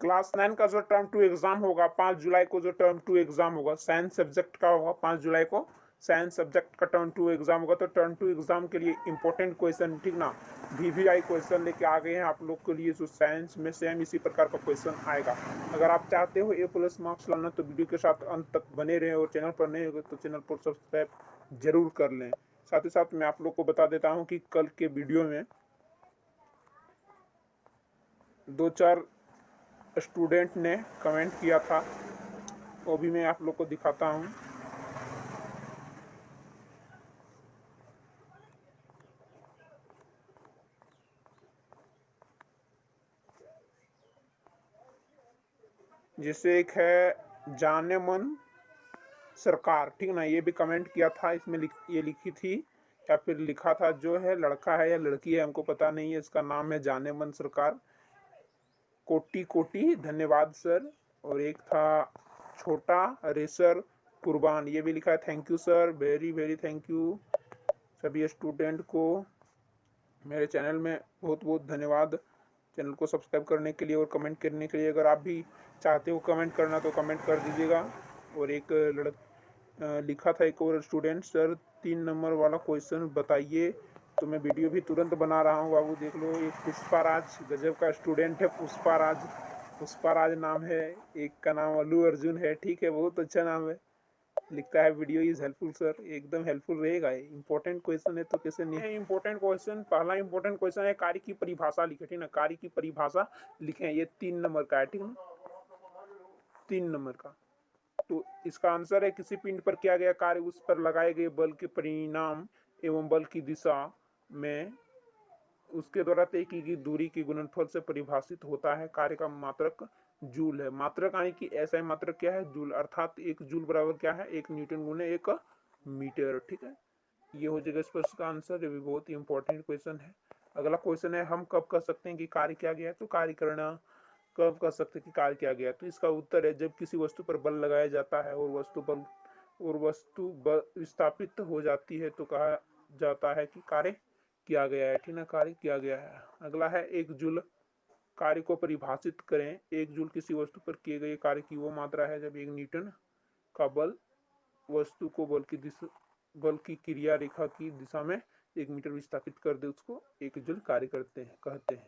Class 9 का जो term 2 exam होगा 5 जुलाई को, जो टर्म 2 एग्जाम होगा साइंस सब्जेक्ट का होगा 5 जुलाई को, साइंस सब्जेक्ट का टर्म 2 एग्जाम होगा। तो टर्म 2 एग्जाम के लिए इंपॉर्टेंट क्वेश्चन, ठीक ना, वीवीआई क्वेश्चन लेके आ गए हैं आप लोग के लिए। जो साइंस में सेम इसी प्रकार का क्वेश्चन आएगा। अगर आप चाहते हो A+ मार्क्स लाना तो वीडियो के साथ अंत तक बने रहें, और चैनल पर नए हो तो चैनल पर सब्सक्राइब जरूर कर लें। साथ ही साथ मैं आप लोग को बता देता हूँ कि कल के वीडियो में 2-4 स्टूडेंट ने कमेंट किया था, वो भी मैं आप लोग को दिखाता हूँ। जैसे एक है जाने मन सरकार, ठीक ना, ये भी कमेंट किया था। इसमें ये लिखी थी या फिर लिखा था, जो है लड़का है या लड़की है हमको पता नहीं है, इसका नाम है जाने मन सरकार। कोटि कोटि धन्यवाद सर। और एक था छोटा रेसर कुर्बान, ये भी लिखा है thank you sir, very very thank you. सभी स्टूडेंट को मेरे चैनल में बहुत बहुत धन्यवाद, चैनल को सब्सक्राइब करने के लिए और कमेंट करने के लिए। अगर आप भी चाहते हो कमेंट करना तो कमेंट कर दीजिएगा। और एक लिखा था एक और स्टूडेंट, सर 3 नंबर वाला क्वेश्चन बताइए। तो मैं वीडियो भी तुरंत बना रहा हूँ बाबू, देख लो। एक पुष्पाराज, गजब का स्टूडेंट है पुष्पाराज, पुष्पाराज नाम है। एक का नाम अल्लू अर्जुन है, ठीक है, बहुत अच्छा नाम है। लिखता है वीडियो इज हेल्पफुल सर, एकदम हेल्पफुल रहेगा। इंपॉर्टेंट क्वेश्चन है तो कैसे नहीं है। इंपॉर्टेंट क्वेश्चन, पहला इंपॉर्टेंट क्वेश्चन है कार्य की परिभाषा लिखे, ठीक ना, कार्य की परिभाषा लिखे। ये 3 नंबर का है, ठीक ना, 3 नंबर का। तो इसका आंसर है, किसी पिंड पर किया गया कार्य उस पर लगाए गए बल के परिणाम एवं बल की दिशा में उसके द्वारा तय की गई दूरी के गुणनफल से परिभाषित होता है। कार्य का मात्रक जूल है। मात्रक यानी कि ऐसा मात्रक क्या है, जूल, अर्थात 1 जूल बराबर क्या है, 1 न्यूटन गुने 1 मीटर, ठीक है। ये हो जाएगा इस प्रश्न का आंसर। ये भी बहुत ही इंपॉर्टेंट क्वेश्चन है। अगला क्वेश्चन है, हम कब कह सकते हैं कि कार्य किया गया है। तो कार्य करना कब कह सकते हैं कि कार्य किया गया। तो इसका उत्तर है, जब किसी वस्तु पर बल लगाया जाता है और वस्तु विस्थापित हो जाती है तो कहा जाता है कि कार्य किया गया है, ठीक ना, कार्य किया गया है। अगला है 1 जूल, कार्य को परिभाषित करें। 1 जूल किसी वस्तु पर किए गए कार्य की वो मात्रा है जब 1 न्यूटन का बल वस्तु को बल की क्रिया रेखा की दिशा में 1 मीटर विस्थापित कर दे, उसको 1 जूल कार्य कहते हैं।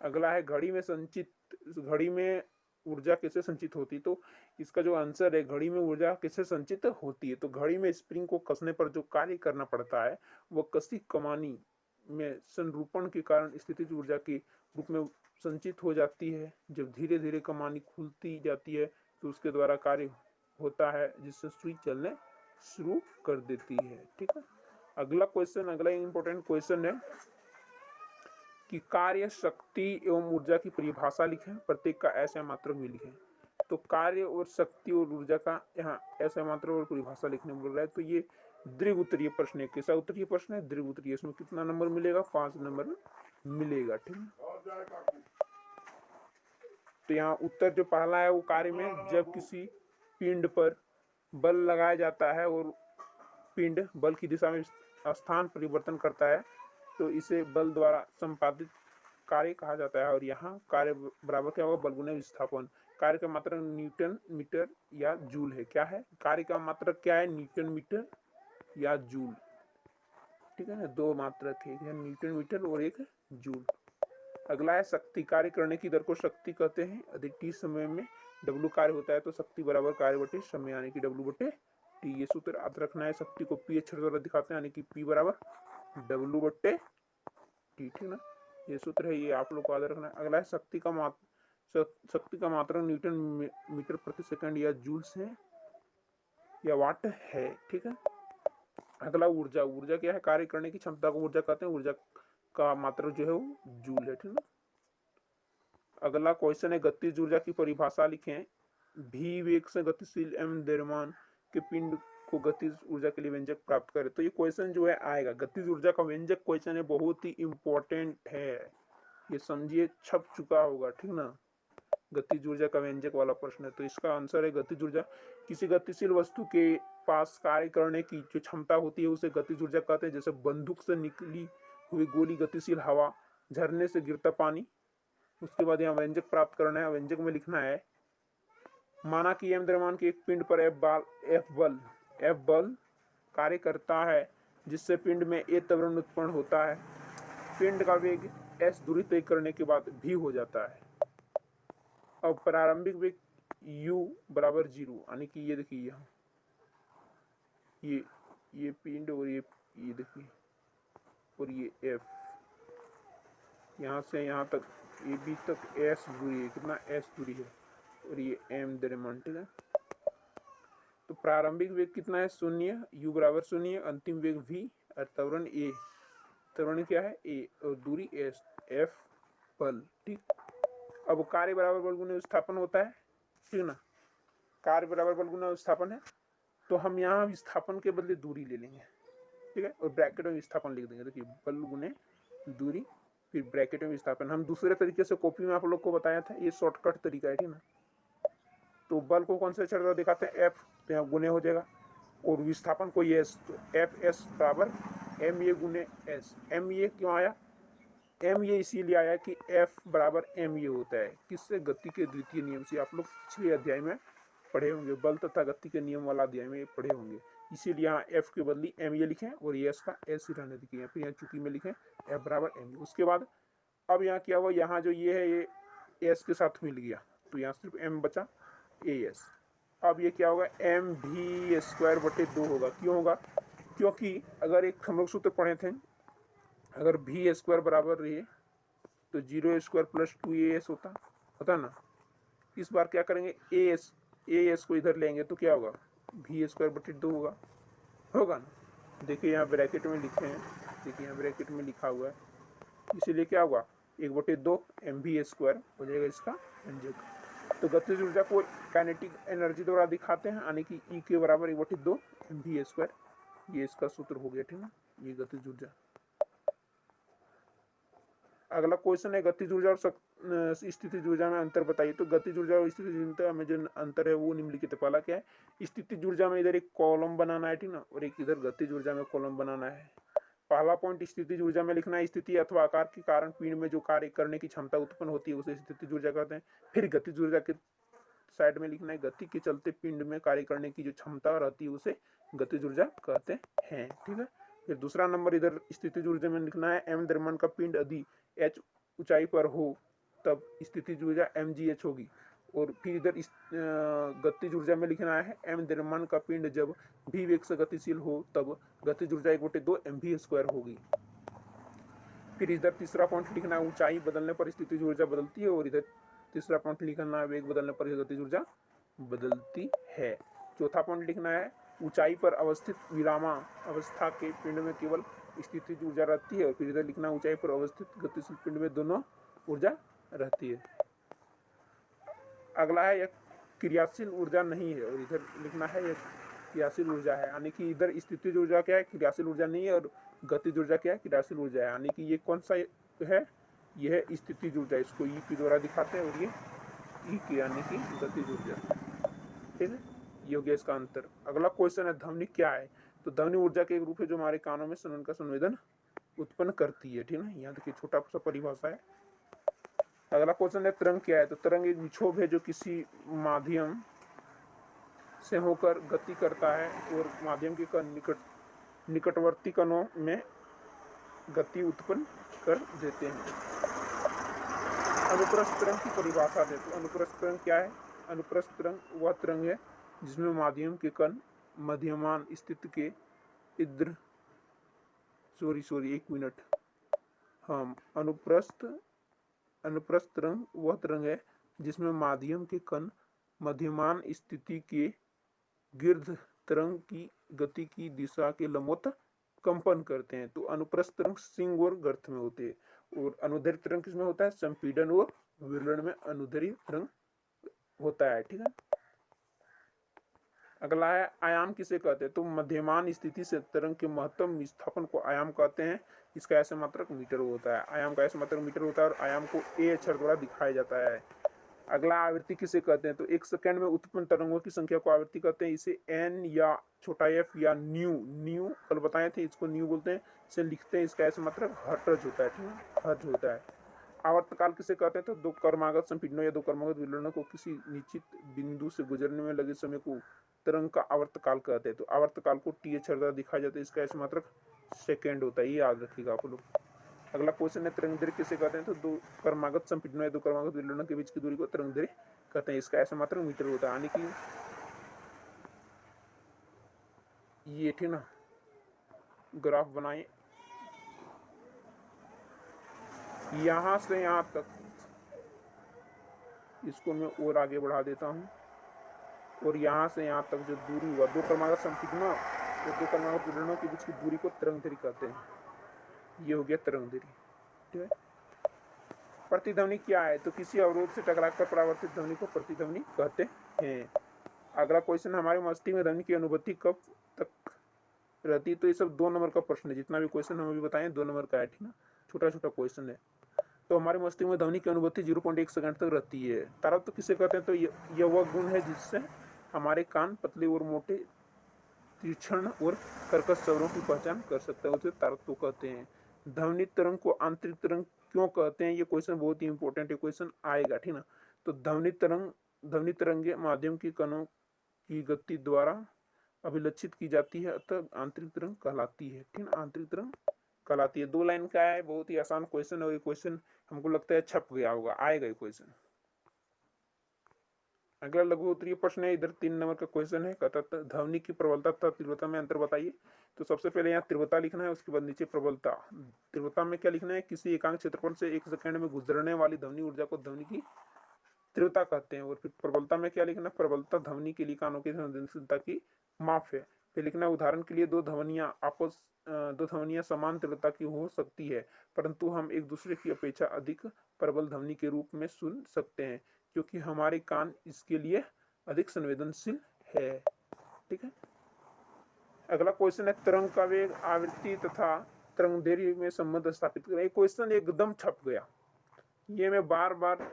अगला है घड़ी में ऊर्जा कैसे संचित होती। तो इसका जो आंसर है, घड़ी में ऊर्जा कैसे संचित होती है। तो घड़ी में स्प्रिंग को कसने पर जो कार्य करना पड़ता है वो कसी कमानी में संरूपण के कारण स्थितिज ऊर्जा के रूप में संचित हो जाती है। जब धीरे धीरे कमानी खुलती जाती है तो उसके द्वारा कार्य होता है, जिससे सुई चलने शुरू कर देती है, ठीक है। अगला इंपॉर्टेंट क्वेश्चन है कि कार्य, शक्ति एवं ऊर्जा की परिभाषा लिखें। प्रत्येक का ऐसा मात्रक भी लिखें। तो कार्य और शक्ति और ऊर्जा का यहाँ ऐसा मात्रक और परिभाषा लिखने बोल रहा है। तो ये दीर्घ उत्तरीय प्रश्न है। कैसा उत्तरीय प्रश्न है, दीर्घ उत्तरीय। इसमें कितना नंबर मिलेगा, 5 नंबर मिलेगा, ठीक है। तो यहाँ उत्तर जो पहला है वो कार्य में, जब किसी पिंड पर बल लगाया जाता है और पिंड बल की दिशा में स्थान परिवर्तन करता है तो इसे बल द्वारा संपादित कार्य कहा जाता है। और यहाँ कार्य बराबर क्या होगा, बल गुने विस्थापन। कार्य का मात्रक न्यूटन मीटर या जूल है। क्या है, कार्य का मात्रक क्या है, न्यूटन मीटर या जूल, ठीक है ना। 2 मात्रक है, एक है न्यूटन मीटर और एक है जूल। अगला है शक्ति, कार्य करने की दर को शक्ति कहते हैं। अधिक टी समय में डब्लू कार्य होता है तो शक्ति बराबर कार्य बटे समय, यानी कि डब्लू बटे टी। ये सूत्र याद रखना है। शक्ति को पी अक्षर द्वारा दिखाते हैं, यानी कि पी बराबर डब्लू बटे टी, ठीक ना। ये सूत्र है, ये आप लोग को याद रखना है। अगला है शक्ति का मात्रक न्यूटन मीटर प्रति सेकंड या जूल्स है या वाट है, ठीक है। अगला ऊर्जा, ऊर्जा क्या है, कार्य करने की क्षमता को ऊर्जा कहते हैं। ऊर्जा का मात्रक जो है वो जूल है, ठीक ना। अगला क्वेश्चन है, गतिज ऊर्जा की परिभाषा लिखें। भी वेग से गतिशील एवं द्रव्यमान के पिंड को गतिज ऊर्जा के लिए व्यंजक प्राप्त करे। तो ये क्वेश्चन जो है आएगा, गतिज ऊर्जा का व्यंजक क्वेश्चन है, बहुत ही इंपॉर्टेंट है, ये समझिए, छप चुका होगा, ठीक ना। गतिज ऊर्जा का व्यंजक वाला प्रश्न है। तो इसका आंसर है, गतिज ऊर्जा किसी गतिशील वस्तु के पास कार्य करने की जो क्षमता होती है उसे गतिज ऊर्जा कहते हैं। जैसे बंदूक से निकली हुई गोली, गतिशील हवा, झरने से गिरता पानी, उसके बाद यहाँ व्यंजक प्राप्त करना है। व्यंजक में लिखना है, माना कि m द्रव्यमान के एक पिंड पर F बल कार्य करता है, जिससे पिंड में a त्वरण उत्पन्न होता है। पिंड का वेग s दूरी तय करने के बाद v हो जाता है। अब प्रारंभिक वेग u बराबर 0, यानी कि ये देखिए यहाँ ये पिंड और ये देखिए और ये f, यहाँ से यहाँ तक ये b तक s दूरी है, कितना s दूरी है, और ये m द्रव्यमान, ठीक है। तो प्रारंभिक वेग कितना है, 0, u बराबर 0, अंतिम वेग v और त्वरण a, त्वरण क्या है a और दूरी s, f बल, ठीक। अब कार्य बराबर बल गुना विस्थापन होता है, ठीक ना। कार्य बराबर बल गुना विस्थापन है, तो हम यहाँ विस्थापन के बदले दूरी ले लेंगे, ठीक है, और ब्रैकेट में विस्थापन लिख देंगे। देखिए बल गुने दूरी फिर ब्रैकेट में विस्थापन। हम दूसरे तरीके से कॉपी में आप लोग को बताया था, ये शॉर्टकट तरीका है, ठीक ना। तो बल को कौन से अक्षर द्वारा दिखाते हैं, एफ, तो यहाँ गुने हो जाएगा, और विस्थापन को एस, तो एफ एस बराबर एम ए गुने एस। एम ए क्यों आया, एम ए इसीलिए आया कि एफ बराबर एम ए होता है, किससे, गति के द्वितीय नियम से। आप लोग पिछले अध्याय में पढ़े होंगे, बल तथा गति के नियम वाला अध्याय में पढ़े होंगे। इसीलिए यहाँ एफ के बदली एम ए लिखें और एस का एस ही रहने दिए, फिर यहाँ चुकी में लिखें एफ बराबर एम ए। उसके बाद अब यहाँ क्या हुआ, यहाँ जो ये है ये एस के साथ मिल गया, तो यहाँ सिर्फ एम बचा ए एस। अब ये क्या होगा, एम भी स्क्वायर बटे 2 होगा। क्यों होगा, क्योंकि अगर एक हम लोग सूत्र पढ़े थे, अगर भी स्क्वायर बराबर रही तो 0 स्क्वायर प्लस 2 ए एस होता ना। इस बार क्या करेंगे, ए एस को इधर लेंगे तो क्या होगा, भी स्क्वायर बटे 2 होगा ना। देखिए यहाँ ब्रैकेट में लिखे हैं, देखिए यहाँ ब्रैकेट में लिखा हुआ है, इसीलिए क्या होगा, 1/2 एम भी स्क्वायर हो जाएगा इसका व्यंजक। तो गतिज ऊर्जा को काइनेटिक एनर्जी द्वारा दिखाते हैं, यानी कि ई के बराबर 1/2 एम भी स्क्वायर, ये इसका सूत्र हो गया, ठीक ना, ये गतिज ऊर्जा। अगला क्वेश्चन है, गतिज ऊर्जा और स्थितिज ऊर्जा में अंतर बताइए। तो गतिज ऊर्जा और स्थितिज ऊर्जा में जो अंतर है वो निम्नलिखित है। पहला क्या है, स्थितिज ऊर्जा में इधर एक कॉलम बनाना है, ठीक ना, और एक इधर गतिज ऊर्जा में कॉलम बनाना है। पहला पॉइंट, स्थितिज ऊर्जा में लिखना है, स्थिति अथवा आकार के कारण पिंड में जो कार्य करने की क्षमता उत्पन्न होती है उसे स्थितिज ऊर्जा कहते हैं। फिर गतिज ऊर्जा के साइड में लिखना है, गति के चलते पिंड में कार्य करने की जो क्षमता रहती है उसे गतिज ऊर्जा कहते हैं, ठीक है। फिर दूसरा नंबर इधर स्थितिज ऊर्जा में लिखना है, एम द्रव्यमान का पिंड यदि एच ऊंचाई पर हो तब स्थितिज ऊर्जा एम जी एच होगी। और फिर इधर गतिज ऊर्जा में लिखना है, एम द्रव्यमान का पिंड जब भी वेग से गतिशील हो तब गतिज ऊर्जा 1/2 एम भी स्क्वायर होगी। फिर इधर तीसरा पॉइंट लिखना है, ऊंचाई बदलने पर स्थितिज ऊर्जा बदलती है, और इधर तीसरा पॉइंट लिखना है, वेग बदलने पर गतिज ऊर्जा बदलती है। चौथा पॉइंट लिखना है, ऊंचाई पर अवस्थित विरामा अवस्था के पिंड में केवल स्थितिज ऊर्जा रहती है, और फिर इधर लिखना, ऊंचाई पर अवस्थित गतिशील पिंड में दोनों ऊर्जा रहती है। अगला है, एक क्रियाशील ऊर्जा नहीं है, और इधर लिखना है एक क्रियाशील ऊर्जा है, यानी कि इधर स्थितिज ऊर्जा क्या है, क्रियाशील ऊर्जा नहीं है, और गतिज ऊर्जा क्या है, क्रियाशील ऊर्जा है। यानी कि ये कौन सा है, यह है स्थितिज ऊर्जा, इसको ई के द्वारा दिखाते हैं, और ये ई की यानी कि गतिज ऊर्जा, ठीक है। ये हो गया इसका अंतर। अगला क्वेश्चन है, ध्वनि क्या है। तो ध्वनि ऊर्जा के एक रूप है जो हमारे कानों में सुनन का संवेदन उत्पन्न करती है, ठीक है। यहाँ देखिए छोटा सा परिभाषा है। अगला क्वेश्चन है, तरंग क्या है। तो तरंग एक विक्षोभ है जो किसी माध्यम से होकर गति करता है और माध्यम के कण निकटवर्ती कणों में गति उत्पन्न कर देते हैं। अनुप्रस्थ तरंग की परिभाषा दे। तो अनुप्रस्थ तरंग क्या है, अनुप्रस्थ तरंग वह तरंग है जिसमें माध्यम के कण मध्यमान स्थिति के इधर एक मिनट, हाँ, अनुप्रस्थ तरंग वह तरंग है जिसमें माध्यम के कण मध्यमान स्थिति के गिर्द तरंग की गति की दिशा के लंबवत कंपन करते हैं। तो अनुप्रस्थ तरंग सिंह और गर्त में होते हैं, और अनुदैर्घ्य तरंग किसमें होता है, संपीड़न और विवरण में अनुदैर्घ्य तरंग होता है, ठीक है। अगला है, आयाम किसे कहते हैं। तो मध्यमान स्थिति से तरंग के महत्तम विस्थापन को आयाम कहते हैं। इसका ऐसे मात्रक मीटर होता है, आयाम का ऐसे मात्रक मीटर होता है, और आयाम को ए अक्षर द्वारा दिखाया जाता है। अगला, आवृत्ति किसे कहते हैं। तो एक सेकंड में उत्पन्न तरंगों की संख्या को आवृत्ति कहते हैं। इसे एन या छोटा एफ या न्यू कल बताए थे, इसको न्यू बोलते हैं, इसे लिखते हैं। इसका ऐसे मात्रक हर्ट्ज होता है, ठीक है, हर्ट्ज होता है। आवर्तकाल किसे कहते हैं? तो दो क्रमागत संपीड़नों या दो क्रमागत विलोड़नों को किसी निश्चित बिंदु से गुजरने में लगे समय को तरंग का आवर्तकाल कहते हैं। तो आवर्तकाल को टी एच द्वारा दिखाया जाता है, इसका ऐसे मात्रक सेकेंड होता है, ये याद रखिएगा आप लोग। अगला क्वेश्चन है तरंग दैर्घ्य किसे कहते हैं? तो दो क्रमागत संपीड़नों या दो क्रमागत विलोड़नों के बीच की दूरी को तरंग दैर्घ्य कहते हैं, इसका ऐसे मात्रक मीटर होता है। यानी कि ये ठीक ना, ग्राफ बनाए यहां से यहां तक, इसको मैं और आगे बढ़ा देता हूं, और यहां से यहां तक जो दूरी हुआ दो क्रमागत संपीड़नों और दो क्रमागत विलोड़नों के बीच की दूरी को तरंग दैर्घ्य कहते हैं। ये हो गया तरंग दैर्घ्य, ठीक है। प्रतिध्वनि क्या है? तो किसी अवरोध से टकराकर परावर्तित ध्वनि को प्रतिध्वनि कहते हैं। अगला क्वेश्चन, हमारे मस्तिष्क में ध्वनि की अनुभूति कब तक रहती है? तो ये सब 2 नंबर का प्रश्न है, जितना भी क्वेश्चन हम अभी बताएं 2 नंबर का है, ठीक ना, छोटा छोटा क्वेश्चन है। तो हमारे मस्तिष्क में ध्वनि की अनुभूति 0.1 सेकंड तक रहती है। तारक तो किसे कहते हैं? तो यह वह गुण है जिससे हमारे कान पतले और मोटे, तीक्ष्ण और कर्कश स्वरों की पहचान कर सकते हैं, उसे तारकत्व कहते हैं। ध्वनि तरंग को आंतरिक तरंग क्यों कहते हैं? ये क्वेश्चन बहुत ही इंपॉर्टेंट है, क्वेश्चन आएगा, ठीक ना। तो ध्वनि तरंगे माध्यम की कणों की गति द्वारा अभिलक्षित की जाती है, अतः आंतरिक तरंग कहलाती है, ठीक ना, आंतरिक तरंग कहलाती है। 2 लाइन का है, बहुत ही आसान क्वेश्चन है, और ये क्वेश्चन हमको लगता है छप गया होगा, आएगा ये क्वेश्चन। अगला लघु उत्तरीय प्रश्न है, इधर 3 नंबर का क्वेश्चन है, कहता ध्वनि की प्रबलता तथा तीव्रता में अंतर बताइए। तो सबसे पहले यहाँ तीव्रता लिखना है, उसके बाद नीचे प्रबलता। तीव्रता में क्या लिखना है? किसी एकांक क्षेत्रफल से 1 सेकंड में गुजरने वाली ध्वनि ऊर्जा को ध्वनि की तीव्रता कहते हैं। और फिर प्रबलता में क्या लिखना? प्रबलता ध्वनि के लिए कानों की संवेदनशीलता की माप है। फिर लिखना, उदाहरण के लिए दो ध्वनियां समान तीव्रता की हो सकती है, परंतु हम एक दूसरे की अपेक्षा अधिक प्रबल ध्वनि के रूप में सुन सकते हैं, क्योंकि हमारे कान इसके लिए अधिक संवेदनशील है, ठीक है। अगला क्वेश्चन है, तरंग का वेग, आवृत्ति तथा तरंग दैर्घ्य में संबंध स्थापित करें। क्वेश्चन एकदम छप गया, ये मैं बार बार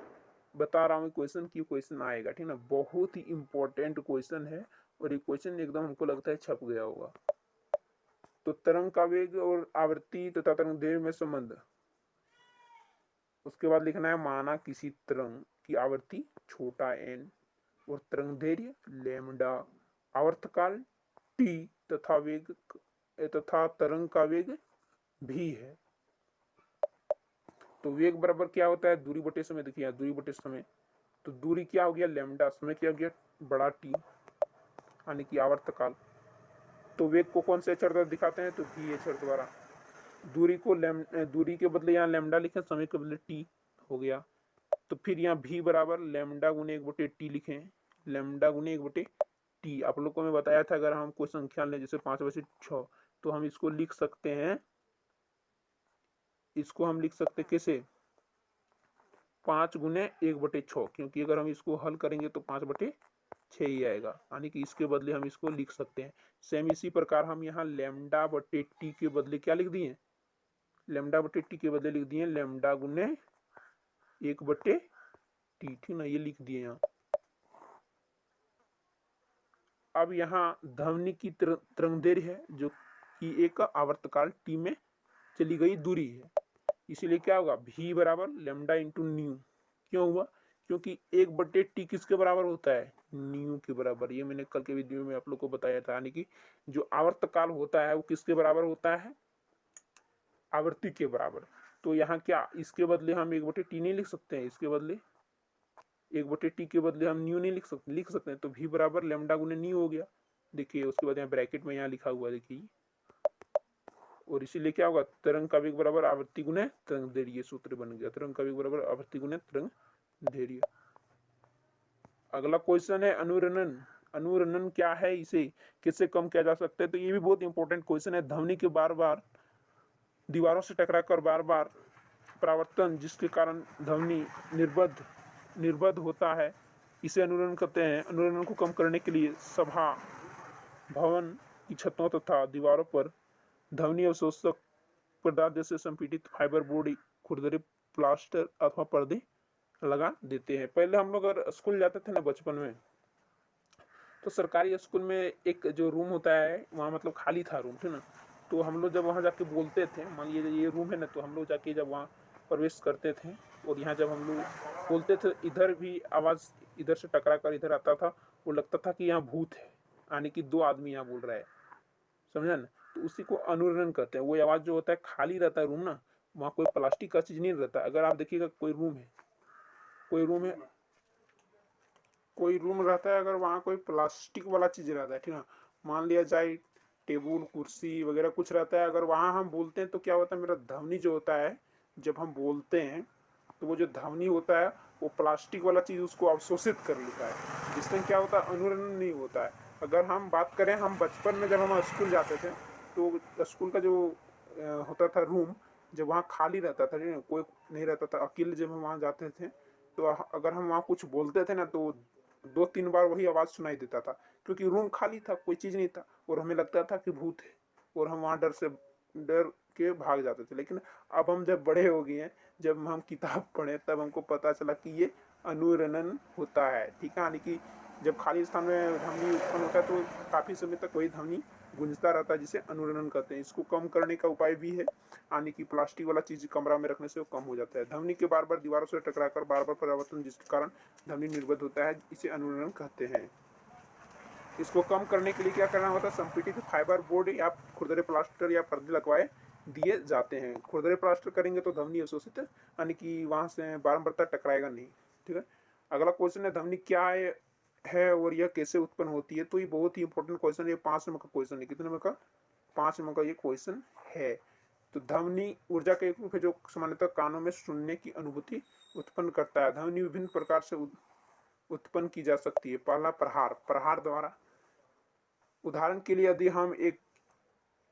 बता रहा हूँ क्वेश्चन की क्वेश्चन आएगा, ठीक ना, बहुत ही इंपॉर्टेंट क्वेश्चन है, और ये क्वेश्चन एकदम हमको लगता है छप गया होगा। तो तरंग का वेग और आवृत्ति तथा तरंग दैर्घ्य में संबंध, उसके बाद लिखना है, माना किसी तरंग की आवृत्ति छोटा n और तरंग दैर्घ्य लैम्डा, आवर्तकाल t तथा तरंग का वेग भी है। तो वेग बराबर क्या होता है? दूरी बटे समय। देखिए दूरी बटे समय, तो दूरी क्या हो गया? लैम्डा, समय क्या हो गया? बड़ा टी, यानी कि आवर्तकाल। तो वेग को कौन से अक्षर द्वारा दिखाते हैं? तो v अक्षर द्वारा। दूरी के बदले यहाँ लैम्डा लिखें, समय के बदले टी हो गया। तो फिर यहाँ v बराबर लैम्डा गुने 1/t लिखें, लैम्डा गुने 1/t। आप लोग को मैं बताया था, अगर हम कोई संख्या लें जैसे 5/6, तो हम इसको लिख सकते हैं, इसको हम लिख सकते कैसे? 5 गुने 1/6, क्योंकि अगर हम इसको हल करेंगे तो 5/6 ही आएगा, यानी कि इसके बदले हम इसको लिख सकते हैं। सेम इसी प्रकार हम यहाँ लैम्डा बटे टी के बदले क्या लिख दिए? लैम्डा बटे टी के बदले लिख दिए लैम्डा गुने 1/t, ठीक ना, ये लिख दिए यहाँ। अब यहाँ ध्वनि की तरंग दैर्घ्य है, जो कि एक आवर्तकाल टी में चली गई दूरी है, इसीलिए क्या होगा? v बराबर लैम्डा इंटू न्यू। क्यों हुआ? क्योंकि 1/t किसके बराबर होता है? न्यू के बराबर। ये मैंने कल के वीडियो में आप लोग को बताया था, यानी कि जो आवर्तकाल होता है वो किसके बराबर होता है? आवृत्ति के बराबर। तो यहाँ क्या इसके बदले हम 1/t नहीं लिख सकते हैं? इसके बदले 1/t के बदले हम न्यू नहीं लिख सकते हैं। तो v बराबर लैम्डा गुने न्यू हो गया। देखिए उसके बाद यहाँ ब्रैकेट में यहाँ लिखा हुआ, देखिए, और इसीलिए क्या होगा? तरंग का वेग बराबर आवृत्ति गुने तरंग दैर्घ्य, सूत्र बन गया, तरंग का वेग बराबर आवृत्ति गुने तरंग दैर्घ्य। अगला क्वेश्चन है, अनुरणन। अनुरणन क्या है? इसे किससे कम किया जा सकता है? तो ये भी बहुत इंपॉर्टेंट क्वेश्चन है। ध्वनि के बार बार दीवारों से टकराकर बार बार परावर्तन, जिसके कारण ध्वनि निर्बद्ध होता है, इसे अनुरणन कहते हैं। अनुरणन को कम करने के लिए सभा भवन की छतों तथा दीवारों पर ध्वनि अवशोषक पदार्थ जैसे संपीड़ित फाइबर बोर्ड, खुरदरे प्लास्टर अथवा पर्दे लगा देते हैं। पहले हम लोग अगर स्कूल जाते थे ना बचपन में, तो सरकारी स्कूल में एक जो रूम होता है वहाँ मतलब खाली था रूम, ठीक ना, तो हम लोग जब वहाँ जाके बोलते थे, मान लीजिए ये रूम है ना, तो हम लोग जाके जब वहाँ प्रवेश करते थे और यहाँ जब हम लोग बोलते थे इधर भी आवाज़ इधर से टकरा कर इधर आता था, वो लगता था कि यहाँ भूत है, यानी कि 2 आदमी यहाँ बोल रहा है, समझा ना? तो उसी को अनुरणन कहते हैं। वो आवाज़ जो होता है खाली रहता है रूम ना, वहाँ कोई प्लास्टिक का चीज़ नहीं रहता। अगर आप देखिएगा कोई रूम है, कोई रूम रहता है, अगर वहाँ कोई प्लास्टिक वाला चीज़ रहता है, ठीक है, मान लिया जाए टेबल कुर्सी वगैरह कुछ रहता है, अगर वहाँ हम बोलते हैं तो क्या होता है, मेरा ध्वनि जो होता है जब हम बोलते हैं तो वो जो ध्वनि होता है वो प्लास्टिक वाला चीज़ उसको अवशोषित कर लेता है, जिससे क्या होता है, अनुरणन नहीं होता है। अगर हम बात करें, हम बचपन में जब हम स्कूल जाते थे तो स्कूल का जो होता था रूम, जब वहाँ खाली रहता था, कोई नहीं रहता था, अकेले जब हम वहाँ जाते थे, तो अगर हम वहाँ कुछ बोलते थे ना तो 2-3 बार वही आवाज़ सुनाई देता था, क्योंकि रूम खाली था, कोई चीज़ नहीं था, और हमें लगता था कि भूत है, और हम वहाँ डर के भाग जाते थे। लेकिन अब हम जब बड़े हो गए हैं, जब हम किताब पढ़े तब हमको पता चला कि ये अनुरणन होता है, ठीक है, यानी कि जब खाली स्थान में ध्वनि उत्पन्न होता है तो काफ़ी समय तक वही ध्वनि गूंजता रहता है, जिसे अनुरणन कहते हैं। इसको कम करने का उपाय भी है, यानी कि प्लास्टिक वाला चीज़ कमरा में रखने से वो कम हो जाता है। ध्वनि के बार बार दीवारों से टकराकर बार बार परावर्तन, जिसके कारण ध्वनि निर्गत होता है, इसे अनुरणन कहते हैं। इसको कम करने के लिए क्या करना होता है, संपीड़ित फाइबर बोर्ड या खुरदरे प्लास्टर या पर्दे लगवाए दिए जाते हैं। खुरदरे प्लास्टर करेंगे तो ध्वनि अवशोषित, यानी कि वहाँ से बारंबार टकराएगा नहीं, ठीक है। अगला क्वेश्चन है, ध्वनि क्या है और यह कैसे उत्पन्न होती है। तो ये बहुत ही इंपॉर्टेंट क्वेश्चन है, 5 नंबर का क्वेश्चन है। कितने नंबर का? 5 नंबर का ये क्वेश्चन है। तो ध्वनि ऊर्जा का एक रूप है जो सामान्यतः कानों में सुनने की अनुभूति उत्पन्न करता है। ध्वनि विभिन्न प्रकार से उत्पन्न की जा सकती है। पहला, प्रहार द्वारा। उदाहरण के लिए यदि हम एक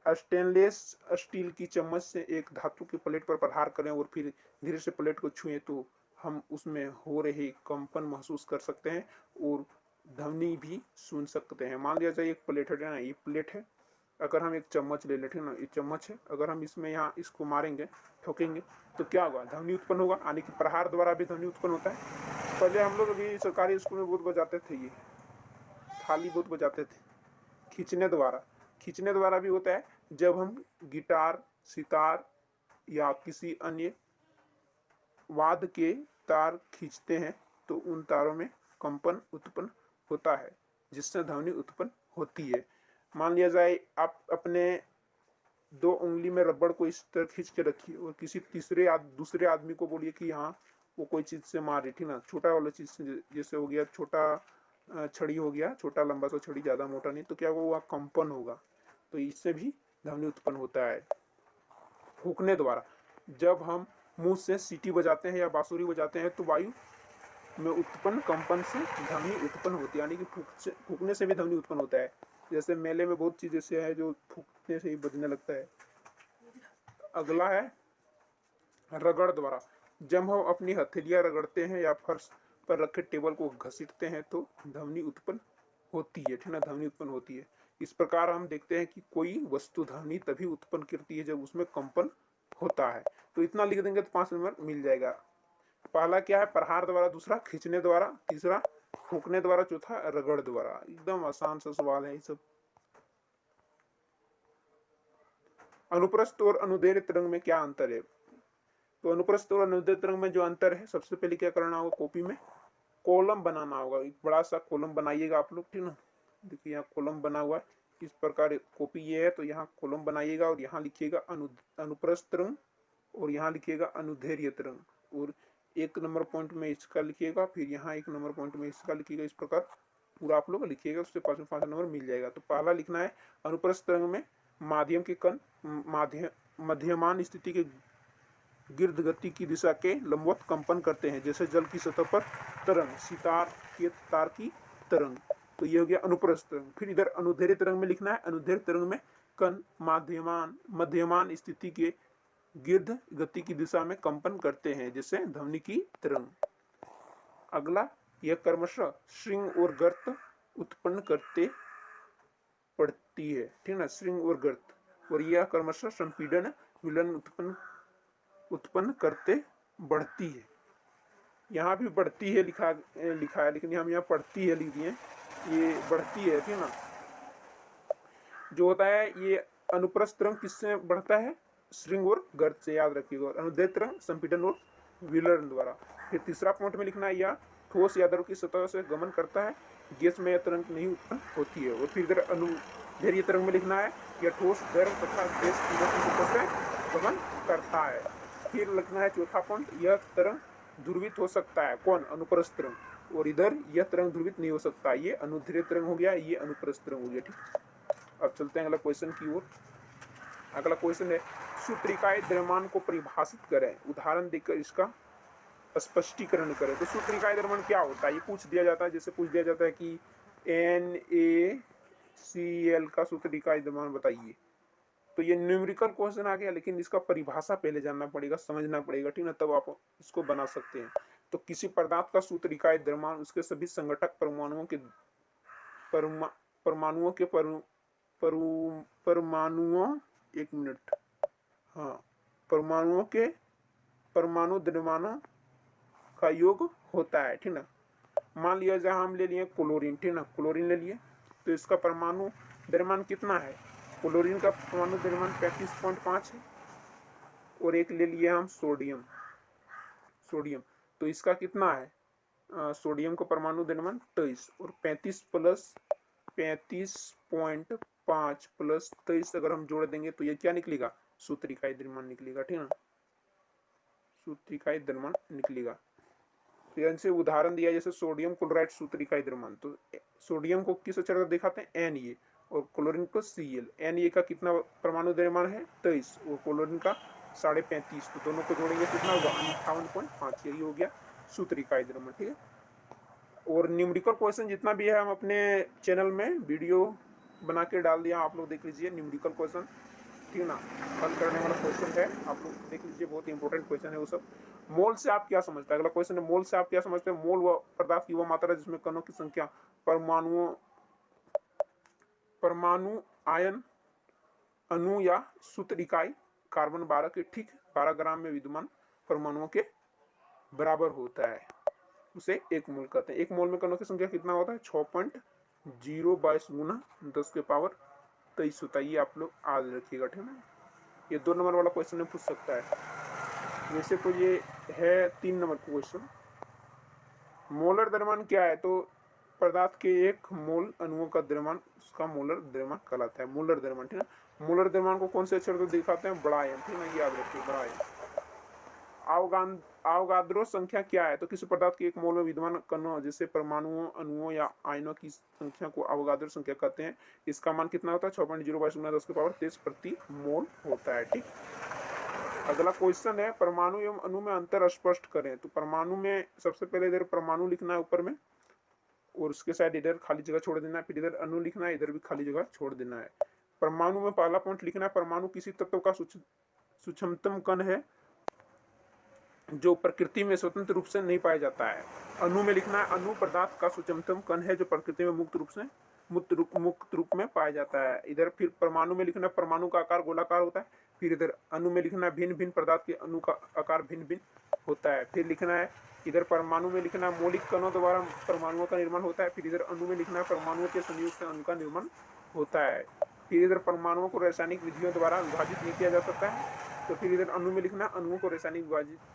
स्टेनलेस स्टील की चम्मच से एक धातु की प्लेट पर प्रहार करें और फिर धीरे से प्लेट को छुएं तो हम उसमें हो रही कंपन महसूस कर सकते हैं और ध्वनि भी सुन सकते हैं। मान लिया जाए एक प्लेट है ना, ये प्लेट है, अगर हम एक चम्मच ले लेते हैं ना, ये चम्मच है, अगर हम इसमें यहाँ इसको मारेंगे, ठोकेंगे, तो क्या होगा, ध्वनि उत्पन्न होगा, यानी कि प्रहार द्वारा भी ध्वनि उत्पन्न होता है। पहले हम लोग अभी सरकारी स्कूल में बहुत बजाते थे, ये थाली बहुत बजाते थे। खींचने द्वारा भी होता है, जब हम गिटार, सितार या किसी अन्य वाद्य के तार खींचते हैं तो उन तारों में कंपन उत्पन्न होता है, जिससे ध्वनि उत्पन्न होती है। मान लिया जाए आप अपने 2 उंगली में रबड़ को इस तरह खींच के रखिए और किसी दूसरे आदमी को बोलिए कि हाँ वो कोई चीज से मार रही थी ना, छोटा वाला चीज से, जैसे हो गया छोटा छड़ी हो गया, छोटा लंबा सा छड़ी, ज्यादा मोटा नहीं, तो क्या होगा, कंपन होगा। तो इससे भी ध्वनि उत्पन्न होता है। फूंकने द्वारा, जब हम मुंह से सीटी बजाते हैं या बांसुरी बजाते हैं तो वायु में उत्पन्न कंपन से ध्वनि उत्पन्न होती है, यानी कि फूंकने से भी ध्वनि उत्पन्न होता है। जैसे मेले में बहुत चीज ऐसे है जो फूंकने से ही बजने लगता है। अगला है रगड़ द्वारा। जब हम अपनी हथेलियां रगड़ते हैं या फर्श पर रखे टेबल को घसीटते हैं तो ध्वनि उत्पन्न होती है, ठीक ना, ध्वनि उत्पन्न होती है। इस प्रकार हम देखते हैं कि कोई वस्तु ध्वनि तभी उत्पन्न करती है जब उसमें कंपन होता है। तो इतना लिख देंगे तो 5 नंबर मिल जाएगा। पहला क्या है, प्रहार द्वारा, दूसरा खींचने द्वारा, तीसरा फूंकने द्वारा, चौथा रगड़ द्वारा। एकदम आसान सा सवाल है ये सब। अनुप्रस्थ और अनुदैर्घ्य तरंग में क्या अंतर है। तो अनुप्रस्थ और अनुदैर्घ्य तरंग में जो अंतर है, सबसे पहले क्या करना होगा, कॉपी में कॉलम बनाना होगा। एक बड़ा सा कॉलम बनाइएगा आप लोग, ठीक ना। देखिए यहाँ कॉलम बना हुआ है, इस प्रकार कॉपी ये है, तो यहाँ कॉलम बनाइएगा और यहाँ लिखिएगा अनुप्रस्थ तरंग और यहाँ लिखिएगा अनुदैर्घ्य तरंग, और 1 नंबर पॉइंट में इसका लिखिएगा, फिर यहाँ 1 नंबर पॉइंट में इसका लिखिएगा। इस प्रकार पूरा आप लोग लिखिएगा, उससे 5 नंबर मिल जाएगा। तो पहला लिखना है, अनुप्रस्थ तरंग में माध्यम के कण मध्यमान स्थिति के गिर्द गति की दिशा के लंबवत कंपन करते हैं, जैसे जल की सतह पर तरंग, सितार के तार की तरंग। तो ये हो गया अनुप्रस्थ तरंग। फिर इधर अनुदैर्घ्य तरंग में लिखना है, अनुदैर्घ्य तरंग में कण मध्यमान स्थिति के गिर्द गति की दिशा में कंपन करते हैं, जैसे ध्वनि की तरंग। अगला, यह क्रमशः श्रृंग और गर्त उत्पन्न करते पड़ती है, ठीक ना, श्रृंग और गर्त, और यह क्रमशः संपीड़न विलन उत्पन्न करते बढ़ती है। यहाँ भी बढ़ती है लिखा है, लेकिन हम यहाँ पढ़ती है लिख दिए, ये बढ़ती है, ठीक ना। जो होता है ये अनुप्रस्थ तरंग किससे बढ़ता है, श्रृंग और गर्त से, याद रखिएगा। अनुदैर्घ्य तरंग संपीड़न और व्हीलर द्वारा। फिर तीसरा पॉइंट में लिखना है यह ठोस या द्रव की सतह से गमन करता है, गैस में यह तरंग नहीं उत्पन्न होती है। और फिर इधर अनुदैर्घ्य तरंग में लिखना है यह ठोस, द्रव तथा गैस तीनों की सतह से गमन करता है। फिर लिखना है चौथा पॉइंट, यह तरंग ध्रुवित हो सकता है। कौन? अनुप्रस्थ तरंग। और इधर यह तरंग ध्रुवित नहीं हो सकता, ये अनुदैर्घ्य तरंग हो गया, ये अनुप्रस्थ तरंग हो गया। ठीक, अब चलते हैं अगला क्वेश्चन की ओर। अगला क्वेश्चन है सूत्रिकाय द्रव्यमान को परिभाषित करें, उदाहरण देकर इसका स्पष्टीकरण करें। तो सूत्रिकाय द्रव्यमान क्या होता है ये पूछ दिया जाता है। जैसे पूछ दिया जाता है कि NaCl का सूत्रिकाय द्रव्यमान बताइए, तो ये न्यूमेरिकल क्वेश्चन आ गया, लेकिन इसका परिभाषा पहले जानना पड़ेगा, समझना पड़ेगा, ठीक ना, तब आप इसको बना सकते हैं। तो किसी पदार्थ का सूत्रिकाय द्रव्यमान उसके सभी संघटक परमाणुओं के एक मिनट, हाँ, परमाणु द्रव्यमानों का योग होता है, ठीक ना। मान लिया जाए हम ले लिए क्लोरीन, ठीक ना, क्लोरीन ले लिए, तो इसका परमाणु द्रव्यमान कितना है? क्लोरीन का परमाणु द्रव्यमान 35.5 है। और एक ले लिए हम सोडियम, तो इसका कितना है? सोडियम का परमाणु द्रव्यमान 23, और 35.5 प्लस 23 अगर हम जोड़ देंगे तो ये क्या निकलेगा? सूत्रिकाय द्रव्यमान निकलेगा, ठीक है, सूत्रिकाय द्रव्यमान निकलेगा। तो इनसे उदाहरण दिया जैसे सोडियम क्लोराइड सूत्रिकाय द्रव्यमान, तो सोडियम को किस अक्षर का दिखाते हैं? Na, और क्लोरीन को Cl। Na का कितना परमाणु द्रव्यमान है? 23, और क्लोरीन का 35.5, तो दोनों को जोड़ेंगे कितना होगा? 58.5। यही हो गया सूत्रिकाय द्रव्यमान, ठीक है। और न्यूमेरिकल क्वेश्चन जितना भी है हम अपने चैनल में वीडियो बना के डाल दिया, आप लोग देख लीजिए न्यूमेरिकल क्वेश्चन, ठीक ना, हल करने वाला क्वेश्चन है, आप लोग देख लीजिए, बहुत इंपॉर्टेंट क्वेश्चन है वो सब। मोल से आप क्या समझते हैं? अगला क्वेश्चन है मोल से आप क्या समझते हैं? मोल वह पदार्थ की वह मात्रा जिसमें कणों की संख्या परमाणु आयन अणु या सूत्र इकाई कार्बन 12 के ठीक 12 ग्राम में विद्यमान परमाणुओं के बराबर होता है, उसे एक मोल कहते हैं। एक मोल में कणों की संख्या कितना होता है? 6.022 गुना 10 के पावर 23 होता है। ये आप लोग याद रखिएगा, ठीक है। ये 2 नंबर वाला क्वेश्चन में पूछ सकता है। वैसे तो ये है 3 नंबर क्वेश्चन। मोलर द्रव्यमान क्या है? तो पदार्थ के एक मोल अणुओं का द्रव्यमान उसका मोलर द्रव्यमान कहलाता है। मोलर द्रव्यमान, ठीक है। मोलर द्रव्यमान को कौन से अक्षर से दिखाते हैं? बड़ा एम, ठीक है, याद रखिए, बड़ा एम। आवगाद्रो संख्या क्या है? तो किसी पदार्थ के एक मोल में विद्यमान कणों जैसे परमाणुओं, अणुओं या आयनों की संख्या को आवगाद्रो संख्या कहते हैं। इसका मान कितना होता है? 6.022 गुना 10 के पावर 23 प्रति मोल होता है, ठीक। अगला क्वेश्चन है परमाणु एवं अणु में अंतर स्पष्ट करें। तो परमाणु में सबसे पहले इधर परमाणु लिखना है ऊपर में, और उसके साइड इधर खाली जगह छोड़ देना है, फिर इधर अणु लिखना है, इधर भी खाली जगह छोड़ देना है। परमाणु में पहला पॉइंट लिखना है परमाणु किसी तत्व का सूक्ष्मतम कण है जो प्रकृति में स्वतंत्र रूप से नहीं पाया जाता है। अणु में लिखना है अणु पदार्थ का सूक्ष्मतम कण है जो प्रकृति में मुक्त रूप में पाया जाता है। इधर फिर परमाणु में लिखना परमाणु का आकार गोलाकार होता है। फिर इधर अणु में लिखना भिन्न भिन्न पदार्थ के अणु का आकार भिन्न भिन्न होता है। फिर लिखना है इधर परमाणु में लिखना मौलिक कणों द्वारा परमाणुओं का निर्माण होता है। फिर इधर अणु में लिखना परमाणुओं के संयोग से अणु का निर्माण होता है। फिर इधर परमाणुओं को रासायनिक विधियों द्वारा विभाजित नहीं किया जा सकता है। तो फिर इधर अणु में लिखना अणुओं को रासायनिक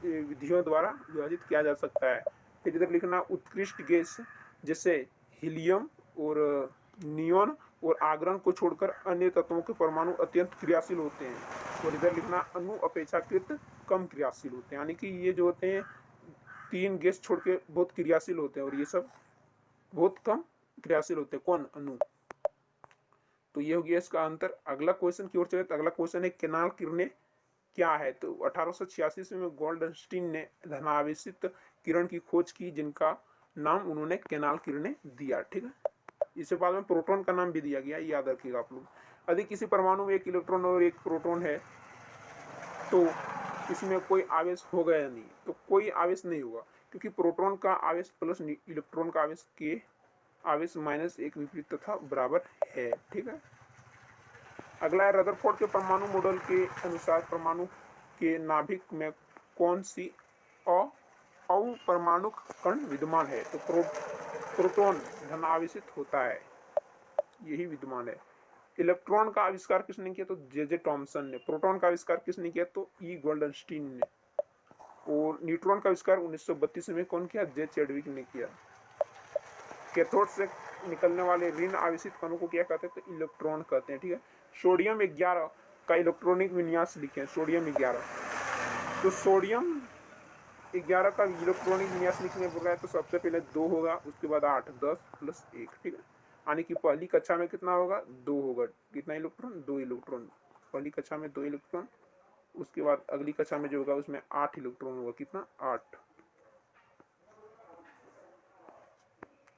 विधियों द्वारा विभाजित किया जा सकता है। फिर इधर लिखना उत्कृष्ट गैस जैसे हीलियम और नियोन और आर्गन को छोड़कर अन्य तत्वों के परमाणु अत्यंत क्रियाशील होते हैं। और इधर लिखना अणु अपेक्षाकृत कम क्रियाशील होते हैं, यानी कि ये जो होते हैं 3 गैस छोड़ के बहुत क्रियाशील होते हैं और ये सब बहुत कम क्रियाशील होते हैं। कौन? अणु। तो ये हो गया इसका अंतर। अगला क्वेश्चन की ओर चले तो अगला क्वेश्चन है केनाल किरणें क्या है? तो 1886 में गोल्डस्टीन ने धनावेशित किरण की खोज की जिनका नाम उन्होंने केनाल किरणें दिया, ठीक है। इसके बाद में प्रोटॉन का नाम भी दिया गया, याद रखिएगा आप लोग। यदि किसी परमाणु में एक इलेक्ट्रॉन और एक प्रोटॉन है तो इसमें कोई आवेश होगा या नहीं? तो कोई आवेश नहीं होगा, क्योंकि प्रोटॉन का आवेश प्लस इलेक्ट्रॉन का आवेश के आवेश माइनस एक विपरीत तथा बराबर है, ठीक है। अगला है रदरफोर्ड के परमाणु मॉडल के अनुसार परमाणु के नाभिक में कौन सी अपरमाणु कण विद्यमान है? तो प्रोटॉन धनावेशित होता है, यही विद्यमान है। इलेक्ट्रॉन का आविष्कार किसने किया? तो जे.जे. थॉमसन ने। प्रोटॉन का आविष्कार किसने किया? तो ई. गोल्डस्टीन ने। और न्यूट्रॉन का आविष्कार 1932 में कौन किया? जे चैडविक ने किया। कैथोड से निकलने वाले ऋण आवेशित कणों को क्या कहते हैं? तो इलेक्ट्रॉन कहते हैं। ठीक है, सोडियम 11 का इलेक्ट्रॉनिक विन्यास लिखें। सोडियम 11, तो सोडियम 11 का इलेक्ट्रॉनिक विन्यास लिखने बोल रहा है तो सबसे पहले 2 होगा, उसके बाद 8, 10 प्लस 1। ठीक है, यानी कि पहली कक्षा में कितना होगा? 2 होगा। कितना इलेक्ट्रॉन? 2 इलेक्ट्रॉन। पहली कक्षा में 2 इलेक्ट्रॉन, उसके बाद अगली कक्षा में जो होगा उसमें 8 इलेक्ट्रॉन होगा। कितना? 8।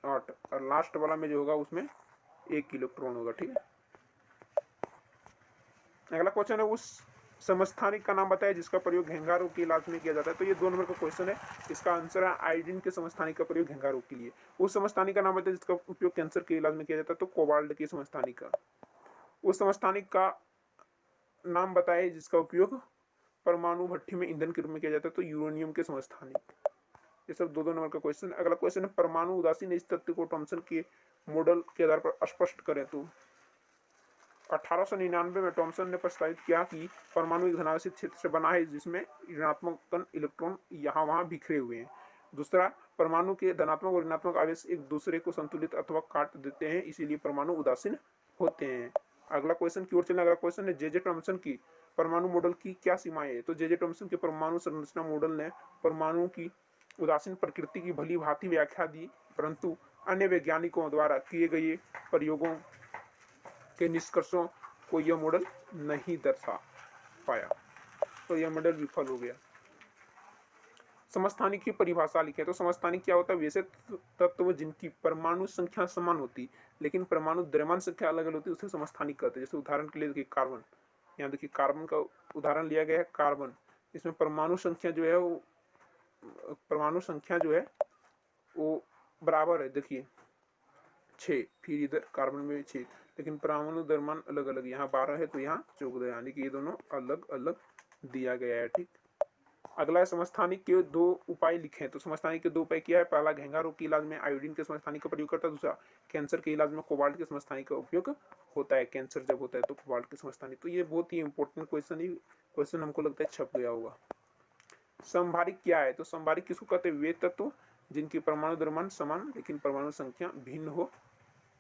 और लास्ट वाला में जो होगा उसमें 1 इलेक्ट्रॉन होगा। ठीक है, अगला क्वेश्चन है उस समस्थानिक का नाम बताया जिसका प्रयोग घेंघा रोग के इलाज में किया जाता है। तो ये 2 नंबर का क्वेश्चन है, इसका आंसर है आयोडीन के समस्थानिक का प्रयोग घेंघा रोग के लिए। उस समस्थानिक का नाम बताया जिसका उपयोग कैंसर के इलाज में किया जाता है। तो कोबाल्ट के समस्थानिक का। उस समस्थानिक का नाम बताए जिसका उपयोग परमाणु भट्ठी में ईंधन के रूप में किया जाता है। तो यूरेनियम के समस्थानिक। ये सब 2 नंबर का क्वेश्चन। अगला क्वेश्चन है परमाणु उदासीन इस तथ्य को थॉमसन के मॉडल के आधार पर स्पष्ट करें। तो 1899 में थॉमसन ने प्रस्तावित किया कि परमाणु एक धनावेशित क्षेत्र से बना है जिसमें ऋणात्मक कण इलेक्ट्रॉन यहाँ वहाँ बिखरे हुए हैं। दूसरा, परमाणु के धनात्मक और ऋणात्मक आवेश एक दूसरे को संतुलित अथवा काट देते हैं, इसीलिए परमाणु उदासीन होते हैं। अगला क्वेश्चन की ओर चलने। अगला क्वेश्चन है जे थॉमसन की परमाणु मॉडल की क्या सीमाएं है। तो जे थॉमसन के परमाणु संरचना मॉडल ने परमाणु की उदासीन प्रकृति की भली भांति व्याख्या दी, परंतु अन्य वैज्ञानिकों द्वारा किए गए प्रयोगों के निष्कर्षों को यह मॉडल नहीं दर्शा पाया, तो यह मॉडल विफल हो गया। समस्थानिक की परिभाषा लिखे। तो समस्थानिक क्या होता है? वैसे तत्व जिनकी परमाणु संख्या समान होती लेकिन परमाणु द्रव्यमान संख्या अलग अलग होती है उसे समस्थानिक कहते हैं। जैसे उदाहरण के लिए देखिए कार्बन, यहाँ देखिए कार्बन का उदाहरण लिया गया है। कार्बन, इसमें परमाणु संख्या जो है वो बराबर है। देखिए 6, फिर इधर कार्बन में 6, लेकिन परमाणु द्रव्यमान अलग अलग, यहाँ 12 है तो यहाँ 14, यानी कि ये दोनों अलग अलग दिया गया है। ठीक, अगला है समस्थानिक के 2 उपाय लिखे। तो समस्थानिक के 2 उपाय क्या है? पहला, घेंघा रोग के इलाज में आयोडीन के समस्थानिक का प्रयोग करता है। दूसरा, कैंसर के इलाज में कोबाल्ट के समस्थानिक का उपयोग होता है। कैंसर जब होता है तो कोबाल्ट के समस्थानिक। तो ये बहुत ही इंपॉर्टेंट क्वेश्चन हमको लगता है छप गया होगा। समभारिक क्या है? तो समभारिक किसको कहते हैं? वे तत्व जिनकी परमाणु द्रव्यमान समान लेकिन परमाणु संख्या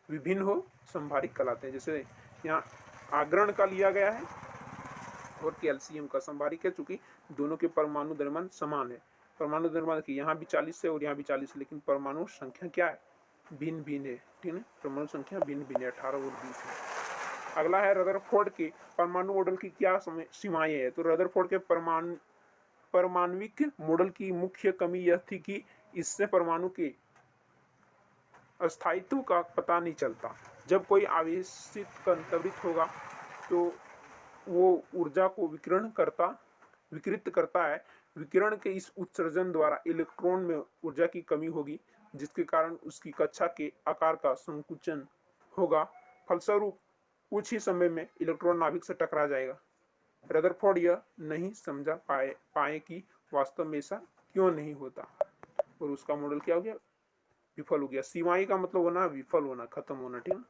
विभिन्न हो समभारिक कहलाते हैं। जैसे यहाँ आगरण का लिया गया है और कैल्शियम का। समभारिक है चूंकि दोनों के परमाणु द्रव्यमान समान है। परमाणु द्रव्यमान की यहाँ भी 40 है और यहाँ भी 40 है, लेकिन परमाणु संख्या क्या है? भिन्न भिन्न है। ठीक है, परमाणु संख्या भिन्न भिन्न है, 18 और 20 है। अगला है रदरफोर्ड के परमाणु मॉडल की क्या सीमाएं है। तो रदरफोर्ड के परमाणविक मॉडल की मुख्य कमी यह थी कि इससे परमाणु के अस्थायित्व का पता नहीं चलता। जब कोई आवेशित कण त्वरित होगा तो वो ऊर्जा को विकृत करता है। विकिरण के इस उत्सर्जन द्वारा इलेक्ट्रॉन में ऊर्जा की कमी होगी, जिसके कारण उसकी कक्षा के आकार का संकुचन होगा। फलस्वरूप कुछ ही समय में इलेक्ट्रॉन नाभिक से टकरा जाएगा। रदरफोर्ड यह नहीं समझा पाए कि वास्तव में ऐसा क्यों नहीं होता और उसका मॉडल क्या हो गया? विफल हो गया। सीमाएं का मतलब होना विफल होना, खत्म होना। ठीक है,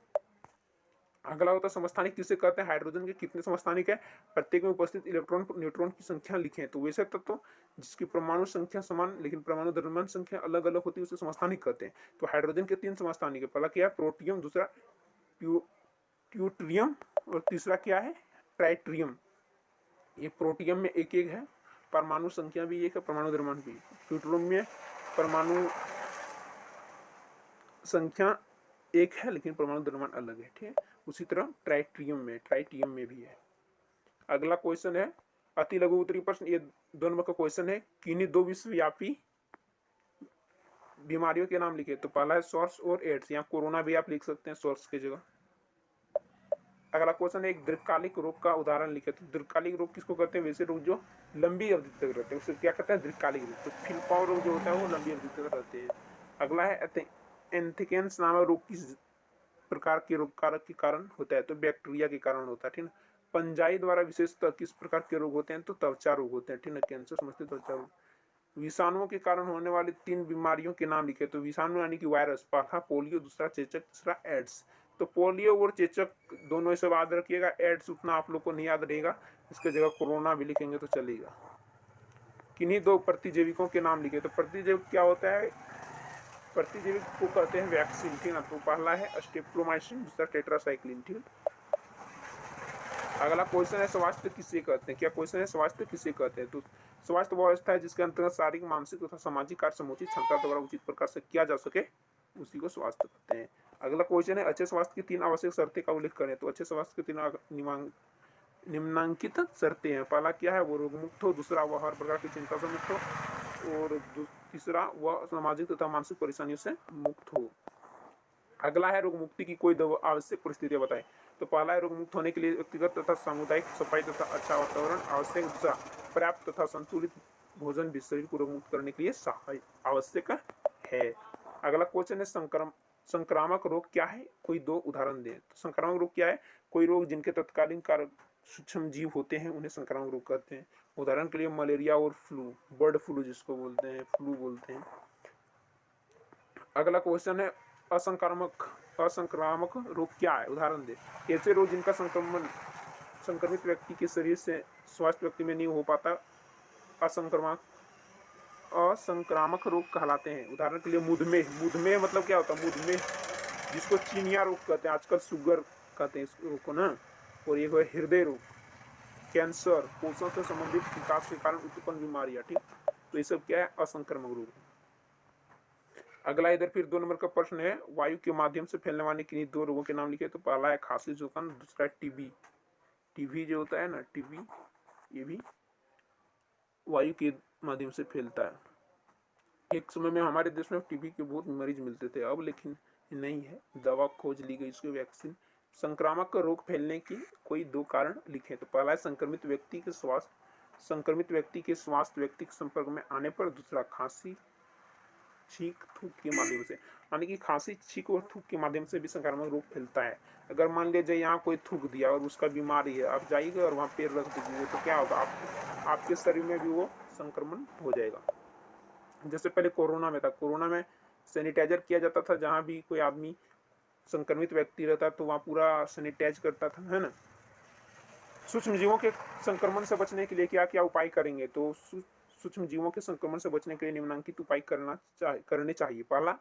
अगला होता है समस्थानिक किसे कहते हैं? हाइड्रोजन के कितने समस्थानिक है? प्रत्येक में उपस्थित इलेक्ट्रॉन न्यूट्रॉन की संख्या लिखें। तो वैसे तत्व जिसकी परमाणु संख्या समान लेकिन परमाणु द्रव्यमान संख्या अलग अलग होती है उसे समस्थानिक कहते हैं। तो हाइड्रोजन के 3 समस्थानिक है। पहला क्या है? प्रोटियम, दूसरा ट्यूट्रियम और तीसरा क्या है? ट्राइट्रियम। ये प्रोटियम में 1 है, परमाणु संख्या भी 1 है, परमाणु द्रव्यमान भी। ट्यूट्रियम में परमाणु संख्या 1 है लेकिन परमाणु द्रव्यमान अलग है। ठीक है, उसी तरह ट्राइटियम में भी है। अगला क्वेश्चन है अति लघु उत्तरीय प्रश्न। ये 2 नंबर का क्वेश्चन है, किन्हीं 2 विश्वव्यापी बीमारियों के नाम लिखे। तो पहला है सॉर्स और एड्स, यहाँ कोरोना भी आप लिख सकते हैं सॉर्स की जगह। अगला क्वेश्चन है एक दीर्घकालिक रोग का उदाहरण लिखे। तो दीर्घकालिक रोग किसको कहते हैं? वैसे रोग जो लंबी अवधि तक रहते हैं उसे क्या कहते हैं? दीर्घकालिक रोग। तो फिलपाव रोग जो होता है वो लंबी अवधि तक रहते हैं। अगला है एंथ्रेक्स नामक रोग किस प्रकार के रोग कारक के कारण होता है? तो बैक्टीरिया के कारण होता है। ठीक है, पंजाई द्वारा विशेषतः किस प्रकार के रोग होते हैं? तो त्वचा रोग होते हैं। ठीक है, कैंसर समझते त्वचा रोग। विषाणुओं के कारण होने वाली 3 बीमारियों के नाम लिखे। तो विषाणु यानी कि वायरस, पहला पोलियो, दूसरा चेचक, तीसरा एड्स। तो पोलियो और चेचक दोनों सब याद रखिएगा, एड्स उतना आप लोग को नहीं याद रहेगा, इसके जगह कोरोना भी लिखेंगे तो चलेगा। किन्हीं दो प्रतिजैविकों के नाम लिखे। तो प्रतिजैविक क्या होता है? प्रतिजैविक को कहते हैं वैक्सीन, ठीक ना। तो पहला है स्ट्रेप्टोमाइसिन, दूसरा टेट्रासाइक्लिन, ठीक। अगला क्वेश्चन है स्वास्थ्य किसे कहते हैं? क्या क्वेश्चन है स्वास्थ्य किसे कहते हैं? तो स्वास्थ्य वो अवस्था है जिसके अंतर्गत शारीरिक, मानसिक तथा सामाजिक कार्य समुचित क्षमता द्वारा उचित प्रकार से किया जा सके, उसी को स्वास्थ्य कहते हैं। अगला क्वेश्चन है अच्छे स्वास्थ्य की 3 आवश्यक शर्तें का उल्लेख करें। तो अच्छे स्वास्थ्य की 3 निम्नांकित शर्तें हैं। पहला क्या है? वो रोग मुक्त हो, दूसरा वह हर प्रकार की चिंता से मुक्त हो, और तीसरा वह सामाजिक तथा मानसिक परेशानियों से मुक्त हो। अगला है रोग मुक्ति की कोई 2 आवश्यक परिस्थितियां बताएं। तो पहला है रोग मुक्त होने के लिए व्यक्तिगत तथा सामुदायिक सफाई तथा अच्छा वातावरण आवश्यक। दूसरा पर्याप्त तथा संतुलित भोजन भी शरीर को रोग मुक्त करने के लिए आवश्यक है। अगला क्वेश्चन है संक्रामक रोग क्या है? कोई 2 उदाहरण दें। तो संक्रामक रोग क्या है? कोई रोग जिनके तत्कालीन कारक सूक्ष्म जीव होते हैं उन्हें संक्रामक रोग कहते हैं। उदाहरण के लिए मलेरिया और फ्लू, बर्ड फ्लू जिसको बोलते हैं, फ्लू बोलते हैं। अगला क्वेश्चन है असंक्रामक रोग क्या है? उदाहरण दे। ऐसे रोग जिनका संक्रमण संक्रमित व्यक्ति के शरीर से स्वस्थ व्यक्ति में नहीं हो पाता असंक्रामक रोग कहलाते हैं। उदाहरण के लिए मधुमेह। मधुमेह मतलब क्या होता है? मधुमेह जिसको चीनिया रोग कहते हैं, आजकल शुगर कहते हैं इस रोग को ना। और ये है हृदय रोग, कैंसर, पोषण से संबंधित विकास के कारण उत्पन्न बीमारियां, ठीक। तो ये सब क्या है? असंक्रामक रोग। अगला इधर फिर 2 नंबर का प्रश्न है वायु के माध्यम से फैलने वाले किन्हीं 2 रोगों के नाम लिखे। तो पहला है खांसी जुकाम, दूसरा है टीबी। टीबी जो होता है ना, टीबी, ये भी वायु के माध्यम से फैलता है। एक समय में हमारे देश में टीबी के बहुत मरीज मिलते थे, अब लेकिन नहीं है, दवा खोज ली गई, इसकी वैक्सीन। संक्रामक रोग फैलने की कोई 2 कारण लिखे। तो पहला है संक्रमित व्यक्ति के स्वास्थ्य व्यक्ति के संपर्क में आने पर। दूसरा खांसी, छींक, थूक के माध्यम से। यानी कि खांसी, छींक और थूक के माध्यम से भी संक्रामक रोग फैलता है। अगर मान लीजिए यहाँ कोई थूक दिया और उसका बीमारी है, आप जाइएगा और वहाँ पैर रख दीजिए, तो क्या होगा? आपके शरीर में भी वो संक्रमण हो जाएगा। जैसे पहले कोरोना में था, कोरोना में सैनिटाइजर किया जाता था, जहाँ भी कोई आदमी संक्रमित व्यक्ति रहता तो वहाँ पूरा सैनिटाइज करता था, है ना। सूक्ष्म जीवों के संक्रमण से बचने के लिए क्या क्या उपाय करेंगे? तो सूक्ष्म जीवों के संक्रमण से बचने के लिए निम्नलिखित उपाय करने चाहिए। पहला,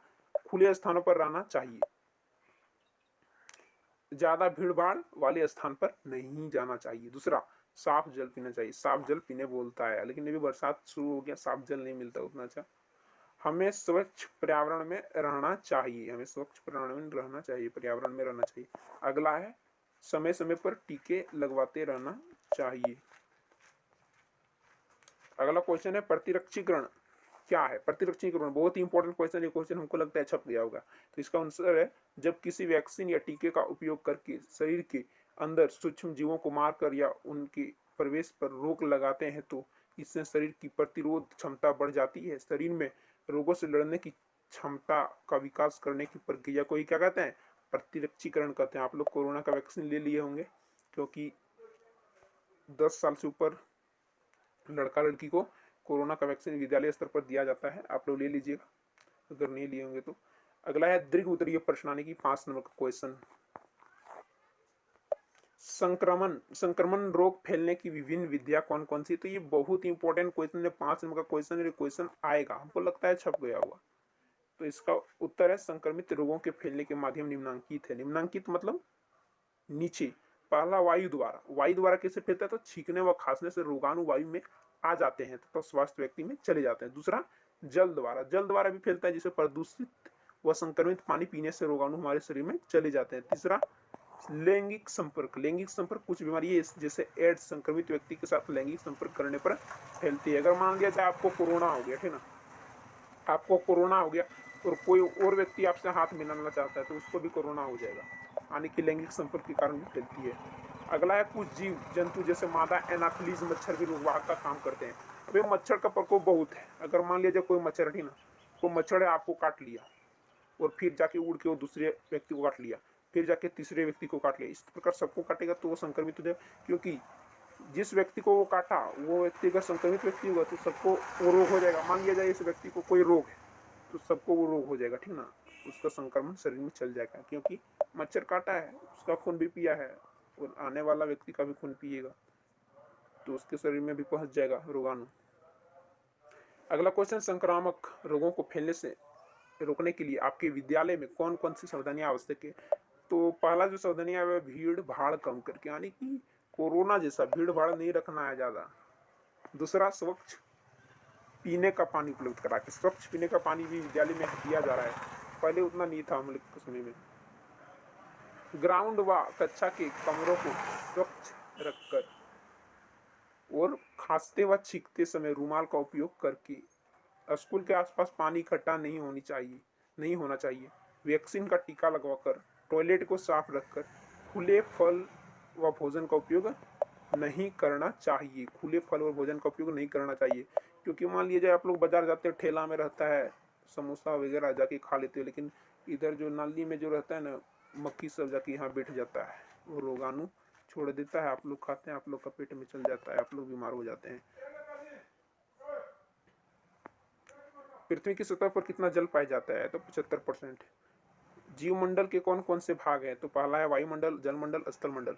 खुले स्थानों पर रहना चाहिए, ज्यादा भीड़ भाड़ वाले स्थान पर नहीं जाना चाहिए। दूसरा, साफ जल पीना चाहिए। साफ जल पीने बोलता है, लेकिन अभी बरसात शुरू हो गया, साफ जल नहीं मिलता उतना अच्छा। हमें स्वच्छ पर्यावरण में रहना चाहिए, पर्यावरण में रहना चाहिए। अगला है समय समय पर टीके लगवाते रहना चाहिए। अगला क्वेश्चन है प्रतिरक्षीकरण क्या है? प्रतिरक्षीकरण बहुत ही इंपॉर्टेंट क्वेश्चन। ये क्वेश्चन हमको लगता है छप गया होगा। तो इसका आंसर है जब किसी वैक्सीन या टीके का उपयोग करके शरीर के अंदर सूक्ष्म जीवों को मारकर या उनके प्रवेश पर रोक लगाते हैं, तो इससे शरीर की प्रतिरोध क्षमता बढ़ जाती है। शरीर में रोगों से लड़ने की क्षमता का विकास करने की प्रक्रिया को ही क्या कहते हैं? प्रतिरक्षीकरण कहते हैं। आप लोग कोरोना का वैक्सीन ले लिए होंगे, क्योंकि 10 साल से ऊपर लड़का लड़की को कोरोना का वैक्सीन विद्यालय स्तर पर दिया जाता है। आप लोग ले लीजिएगा अगर नहीं लिए होंगे तो। अगला है दीर्घ उत्तरीय प्रश्न आने की 5 नंबर का क्वेश्चन। संक्रमण रोग फैलने की विभिन्न विधियां कौन कौन सी? तो ये बहुत ही इंपॉर्टेंट क्वेश्चन है, 5 नंबर का क्वेश्चन है। क्वेश्चन आएगा, हमको लगता है छप गया होगा। तो इसका उत्तर है संक्रमित रोगों के फैलने के माध्यम निम्नांकित है। निम्नांकित मतलब नीचे। पहला, वायु द्वारा कैसे फैलता है? तो छींकने व खांसने से रोगाणु वायु में आ जाते हैं तो स्वास्थ्य व्यक्ति में चले जाते हैं। दूसरा, जल द्वारा भी फैलता है, जिसे प्रदूषित व संक्रमित पानी पीने से रोगाणु हमारे शरीर में चले जाते हैं। तीसरा, लैंगिक संपर्क कुछ बीमारी है जैसे एड्स संक्रमित व्यक्ति के साथ लैंगिक संपर्क करने पर फैलती है। अगर मान लिया जाए आपको कोरोना हो गया, ठीक ना, आपको कोरोना हो गया और कोई और व्यक्ति आपसे हाथ मिलाना चाहता है तो उसको भी कोरोना हो जाएगा, यानी कि लैंगिक संपर्क के कारण भी फैलती है। अगला है कुछ जीव जंतु जैसे मादा एनाफिलीज मच्छर भी रोगवाहक का काम करते हैं। अब ये मच्छर का प्रकोप बहुत है। अगर मान लीजिए कोई मच्छर है ना, कोई मच्छर है आपको काट लिया और फिर जाके उड़ के वो दूसरे व्यक्ति को काट लिया, फिर जाके तीसरे व्यक्ति को काट लिया, इस प्रकार सबको काटेगा तो वो संक्रमित हो जाएगा। क्योंकि जिस व्यक्ति को वो काटा वो व्यक्ति अगर संक्रमित व्यक्ति होगा तो सबको वो रोग हो जाएगा। मान लिया जाए इस व्यक्ति को कोई रोग है तो सबको वो रोग हो जाएगा, ठीक ना, उसका संक्रमण शरीर में चल जाएगा। क्योंकि मच्छर काटा है, उसका खून भी पिया है और आने वाला व्यक्ति का भी खून पिएगा तो उसके शरीर में भी पहुंच जाएगा रोगाणु। अगला क्वेश्चन, संक्रामक रोगों को फैलने से रोकने के लिए आपके विद्यालय में कौन कौन सी सावधानियां आवश्यक है? तो पहला जो सावधानियां है भीड़ भाड़ कम करके, यानी कि कोरोना जैसा भीड़ भाड़ नहीं रखना है ज्यादा। दूसरा, स्वच्छ पीने का पानी उपलब्ध करा के, स्वच्छ पीने का पानी भी विद्यालय में दिया जा रहा है, पहले उतना नहीं था हम लोग के समय में। ग्राउंड व कक्षा के कमरों को स्वच्छ रखकर और खांसते व छींकते समय रूमाल का उपयोग करके, स्कूल के आसपास पानी इकट्ठा नहीं होना चाहिए। वैक्सीन का टीका लगवाकर, टॉयलेट को साफ रखकर, खुले फल व भोजन का उपयोग नहीं करना चाहिए। खुले फल और भोजन का उपयोग नहीं करना चाहिए, क्योंकि मान लीजिए आप लोग बाजार जाते हो, ठेला में रहता है समोसा वगैरह, जाके खा लेते हो, लेकिन इधर जो नाली में जो रहता है ना, मक्खी सब जाके यहाँ बैठ जाता है, वो रोगाणु छोड़ देता है, आप लोग खाते हैं, आप लोग का पेट में चल जाता है, आप लोग बीमार हो जाते हैं। पृथ्वी की सतह पर कितना जल पाया जाता है? तो 75%। जीवमंडल के कौन कौन से भाग हैं? तो पहला है वायुमंडल, जलमंडल, स्थलमंडल।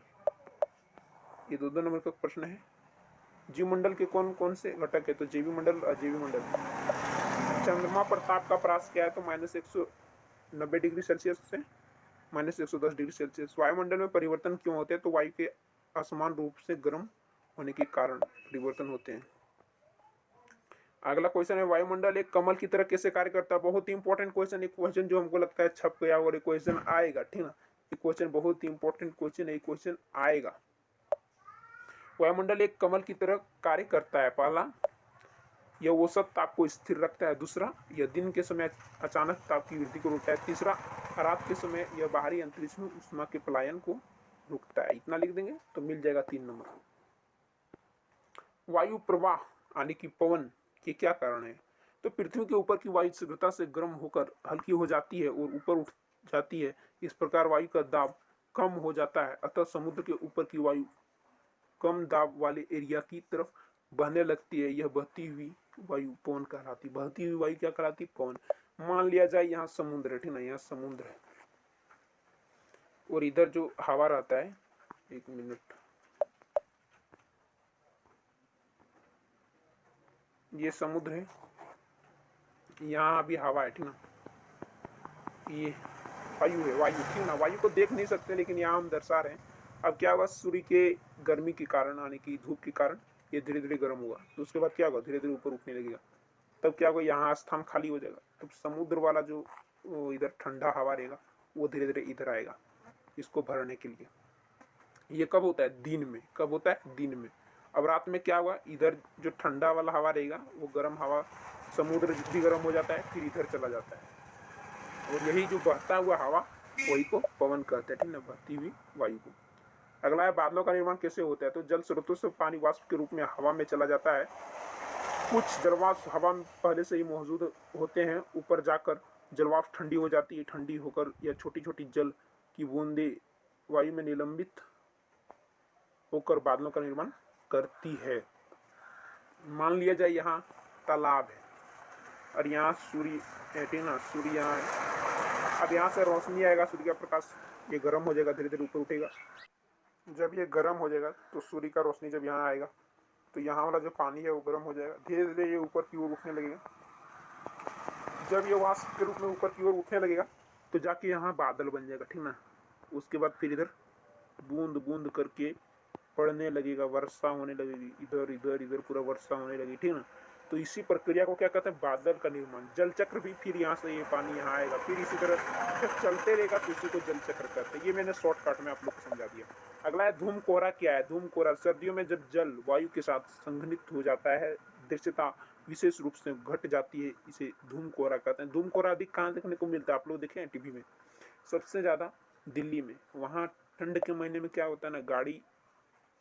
ये दो नंबर का प्रश्न है। जीवमंडल के कौन कौन से घटक है? तो जैविक मंडल, अजैविक मंडल। चंद्रमा पर ताप का परास क्या है? तो -190 डिग्री सेल्सियस से -110 डिग्री सेल्सियस। वायुमंडल में परिवर्तन क्यों होते हैं? तो वायु के असमान रूप से गर्म होने के कारण परिवर्तन होते हैं। अगला क्वेश्चन है, वायुमंडल एक कमल की तरह कैसे कार्य करता है? बहुत ही इंपॉर्टेंट क्वेश्चन, एक क्वेश्चन जो हमको लगता है छप गया और एक क्वेश्चन आएगा, ठीक ना। ये क्वेश्चन बहुत ही इंपॉर्टेंट क्वेश्चन है, ये क्वेश्चन आएगा। वायुमंडल एक कमल की तरह कार्य करता है। पहला, यह औसत ताप को स्थिर रखता है। दूसरा, यह दिन के समय अचानक ताप की वृद्धि को रोकता है। तीसरा, रात के समय यह बाहरी अंतरिक्ष में उष्मा के पलायन को रोकता है। इतना लिख देंगे तो मिल जाएगा 3 नंबर। वायु प्रवाह यानी कि पवन के क्या कारण है? तो पृथ्वी के ऊपर की वायु शीघ्रता से गर्म होकर हल्की हो जाती है और ऊपर उठ जाती है। इस प्रकार वायु का दाब कम हो जाता है, अतः समुद्र के ऊपर की वायु कम दाब वाले एरिया की तरफ बहने लगती है। यह बहती हुई वायु पवन कहलाती। बहती हुई वायु क्या कहलाती? पवन। मान लिया जाए यहाँ समुद्र है, ठीक ना, यहाँ समुद्र है और इधर जो हवा रहता है, 1 मिनट, ये समुद्र है, यहाँ अभी हवा है, ठीक ना, ये वायु है, वायु, ठीक ना। वायु को देख नहीं सकते लेकिन यहाँ हम दर्शा रहे हैं। अब क्या हुआ, सूर्य के गर्मी के कारण यानी कि धूप के कारण ये धीरे धीरे गर्म होगा, तो उसके बाद क्या होगा, धीरे धीरे ऊपर उठने लगेगा। तब क्या होगा, यहाँ स्थान खाली हो जाएगा, तब समुद्र वाला जो इधर ठंडा हवा रहेगा वो धीरे धीरे इधर आएगा इसको भरने के लिए। ये कब होता है? दिन में। कब होता है? दिन में। अब रात में क्या हुआ, इधर जो ठंडा वाला हवा रहेगा वो गर्म हवा, समुद्र भी गर्म हो जाता है, फिर इधर चला जाता है, और यही जो बहता हुआ हवा वही को पवन कहते हैं, ठीक ना, बहती हुई वायु को। अगला है, बादलों का निर्माण कैसे होता है? तो जल स्रोतों से पानी वाष्प के रूप में हवा में चला जाता है। कुछ जलवाष्प हवा में पहले से ही मौजूद होते हैं, ऊपर जाकर जलवाष्प ठंडी हो जाती है, ठंडी होकर यह छोटी छोटी जल की बूंदें वायु में निलंबित होकर बादलों का निर्माण करती है। मान लिया जाए यहाँ तालाब है और यहाँ सूर्य है, ठीक ना, सूर्य यहाँ है। अब यहाँ से रोशनी आएगा, सूर्य का प्रकाश, ये गर्म हो जाएगा, धीरे धीरे ऊपर उठेगा। जब ये गर्म हो जाएगा तो सूर्य का रोशनी जब यहाँ आएगा तो यहाँ वाला जो पानी है वो गर्म हो जाएगा, धीरे धीरे ये ऊपर की ओर उठने लगेगा। जब ये वाष्प के रूप में ऊपर की ओर उठने लगेगा तो जाके यहाँ बादल बन जाएगा, ठीक ना। उसके बाद फिर इधर बूंद बूंद करके पड़ने लगेगा, वर्षा होने लगेगी, इधर इधर इधर पूरा वर्षा होने लगेगी, ठीक ना। तो इसी प्रक्रिया को क्या कहते हैं? बादल का निर्माण। जल चक्र भी फिर यहाँ से ये पानी यहाँ आएगा, फिर इसी तरह जब चलते रहेगा तो इसी को जल चक्र कहते हैं। ये मैंने शॉर्टकट में आप लोग को समझा दिया। अगला है, धूम कोहरा क्या है? धूम कोहरा सर्दियों में जब जल वायु के साथ संघनित हो जाता है, दृश्यता विशेष रूप से घट जाती है, इसे धूम कोहरा कहते हैं। धूम कोहरा अधिक कहाँ देखने को मिलता है? आप लोग देखे हैं टीवी में? सबसे ज्यादा दिल्ली में। वहाँ ठंड के महीने में क्या होता है ना, गाड़ी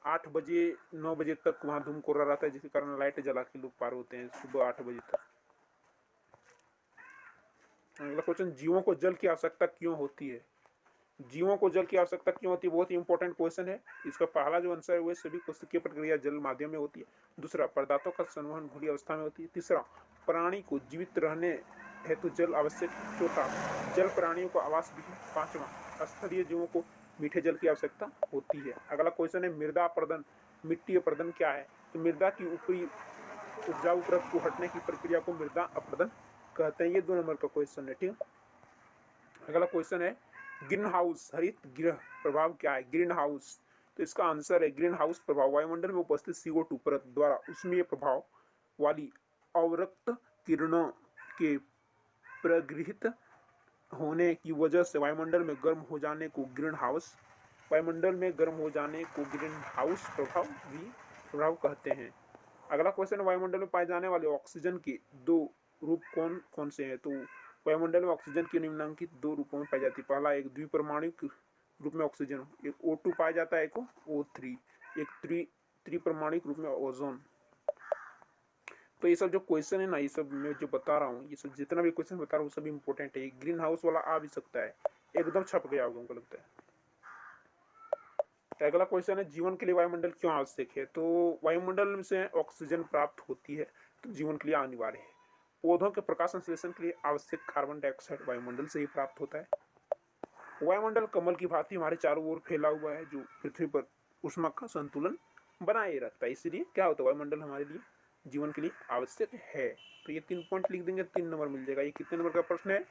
8 बजे 9 बजे तक वहाँ धूम कोहरा रहता है, जिसके कारण लाइट जला के लोग पार होते हैं सुबह 8 बजे तक। अगला क्वेश्चन, जीवों को जल की आवश्यकता क्यों होती है? जीवों को जल की आवश्यकता क्यों होती है? बहुत ही इंपॉर्टेंट क्वेश्चन है। इसका पहला जो आंसर है वो सभी कोशिकीय प्रक्रिया जल माध्यम में होती है। दूसरा, पदार्थों का संवहन घुली अवस्था में होती है। तीसरा, प्राणी को जीवित रहने हेतु जल आवश्यक। चौथा, जल प्राणियों को आवास भी है। पांचवा, स्थलीय जीवों को मीठे जल की आवश्यकता होती है। अगला क्वेश्चन है, मृदा अपरदन, मिट्टी अपरदन क्या है? तो मृदा की ऊपरी उपजाऊ परत को हटने की प्रक्रिया को मृदा अपरदन कहते हैं। ये 2 नंबर का क्वेश्चन है, ठीक है। अगला क्वेश्चन है ग्रीन हाउस हरित गृह प्रभाव क्या है? ग्रीन हाउस, तो इसका आंसर है ग्रीन हाउस प्रभाव वायुमंडल में उपस्थित CO2 परत द्वारा उष्मीय प्रभाव वाली अवरक्त किरणों के प्रगृहित होने की वजह से वायुमंडल में गर्म हो जाने को ग्रीन हाउस प्रभाव कहते हैं। अगला क्वेश्चन, वायुमंडल में पाए जाने वाले ऑक्सीजन के 2 रूप कौन कौन से हैं? तो वायुमंडल में ऑक्सीजन की निम्नलिखित 2 रूपों में पाई जाती है। पहला, एक द्विपरमाणुक रूप में ऑक्सीजन, एक O2 पाया जाता है, एक O3, एक त्रिपरमाणुक रूप में ओजोन। तो ये सब जो क्वेश्चन है ना, ये सब मैं जो बता रहा हूँ, ये सब जितना भी क्वेश्चन बता रहा हूँ सब इंपॉर्टेंट है। ग्रीन हाउस वाला आ भी सकता है, एकदम छप गया होगा हमको लगता है। तो अगला क्वेश्चन है जीवन के लिए वायुमंडल क्यों आवश्यक है? तो वायुमंडल से ऑक्सीजन प्राप्त होती है तो जीवन के लिए अनिवार्य है। पौधों के प्रकाश संश्लेषण के लिए आवश्यक कार्बन डाइऑक्साइड वायुमंडल से ही प्राप्त होता है। वायुमंडल कमल की भांति हमारे चारों ओर फैला हुआ है जो पृथ्वी पर ऊष्मा का संतुलन बनाए रखता है। इसलिए क्या होता है, वायुमंडल हमारे लिए जीवन के लिए आवश्यक है। तो ये 3 पॉइंट लिख देंगे, 3 नंबर मिल जाएगा। ये कितने नंबर का प्रश्न है?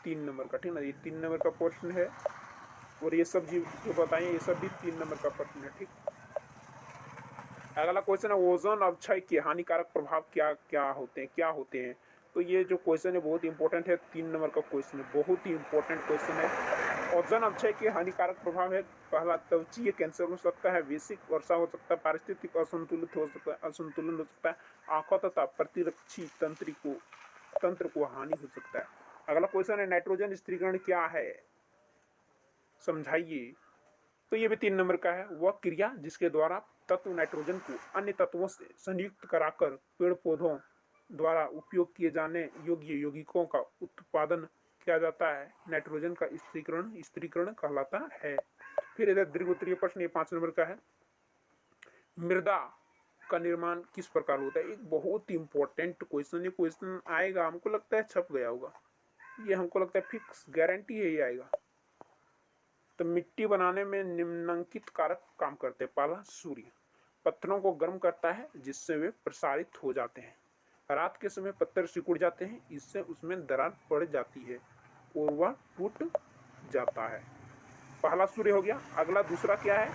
3 नंबर का, ठीक ना। ये 3 नंबर का प्रश्न है और ये सब जो बताइए ये सब भी 3 नंबर का प्रश्न है, ठीक। अगला क्वेश्चन है ओजोन अवक्षय के हानिकारक प्रभाव क्या होते हैं? तो ये जो क्वेश्चन है बहुत इंपॉर्टेंट है, 3 नंबर का क्वेश्चन है, बहुत ही इंपॉर्टेंट क्वेश्चन है। ओजोन अवक्षय के हानिकारक प्रभाव है, पहला त्वचीय कैंसर हो सकता है, वैश्विक वर्षा हो सकता है, पारिस्थितिक असंतुलन हो सकता है, आंखों तथा प्रतिरक्षी तंत्र को हानि हो सकता है। अगला क्वेश्चन है नाइट्रोजन स्थिरीकरण क्या है, समझाइए। तो ये भी 3 नंबर का है, वह क्रिया जिसके द्वारा तत्व नाइट्रोजन को अन्य तत्वों से संयुक्त कराकर पेड़ पौधों द्वारा उपयोग किए जाने योग्य यौगिकों का उत्पादन किया जाता है, नाइट्रोजन का स्थिरीकरण कहलाता है। फिर इधर दीर्घ उत्तरीय प्रश्न, ये 5 नंबर का है, मृदा का निर्माण किस प्रकार होता है? एक बहुत इंपॉर्टेंट क्वेश्चन, ये क्वेश्चन आएगा, हमको लगता है छप गया होगा, ये हमको लगता है फिक्स गारंटी है ये आएगा। तो मिट्टी बनाने में निम्नलिखित कारक काम करते हैं। पहला, सूर्य पत्थरों को गर्म करता है जिससे वे प्रसारित हो जाते हैं। रात के समय पत्थर सिकुड़ जाते हैं, इससे उसमें दरार पड़ जाती है और वह टूट जाता है। पहला सूर्य हो गया। अगला दूसरा क्या है?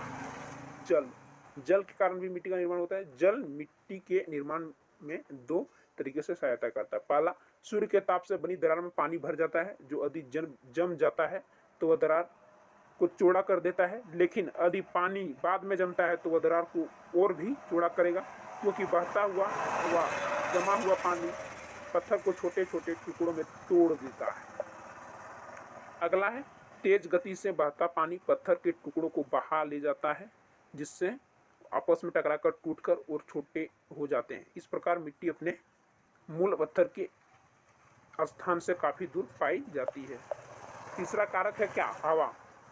जल के कारण भी मिट्टी का निर्माण होता है। जल मिट्टी के निर्माण में 2 तरीके से सहायता करता है। पहला, सूर्य के ताप से बनी दरार में पानी भर जाता है, जो अधिक जम जाता है तो वह दरार को चौड़ा कर देता है, लेकिन यदि पानी बाद में जमता है तो वह दरार को और भी चौड़ा करेगा, क्योंकि बहता हुआ जमा हुआ पानी पत्थर को छोटे छोटे टुकड़ों में तोड़ देता है। अगला है, तेज गति से बहता पानी पत्थर के टुकड़ों को बहा ले जाता है, जिससे आपस में टकराकर टूटकर और छोटे हो जाते हैं। इस प्रकार मिट्टी अपने मूल पत्थर के स्थान से काफी दूर पाई जाती है। तीसरा कारक है क्या?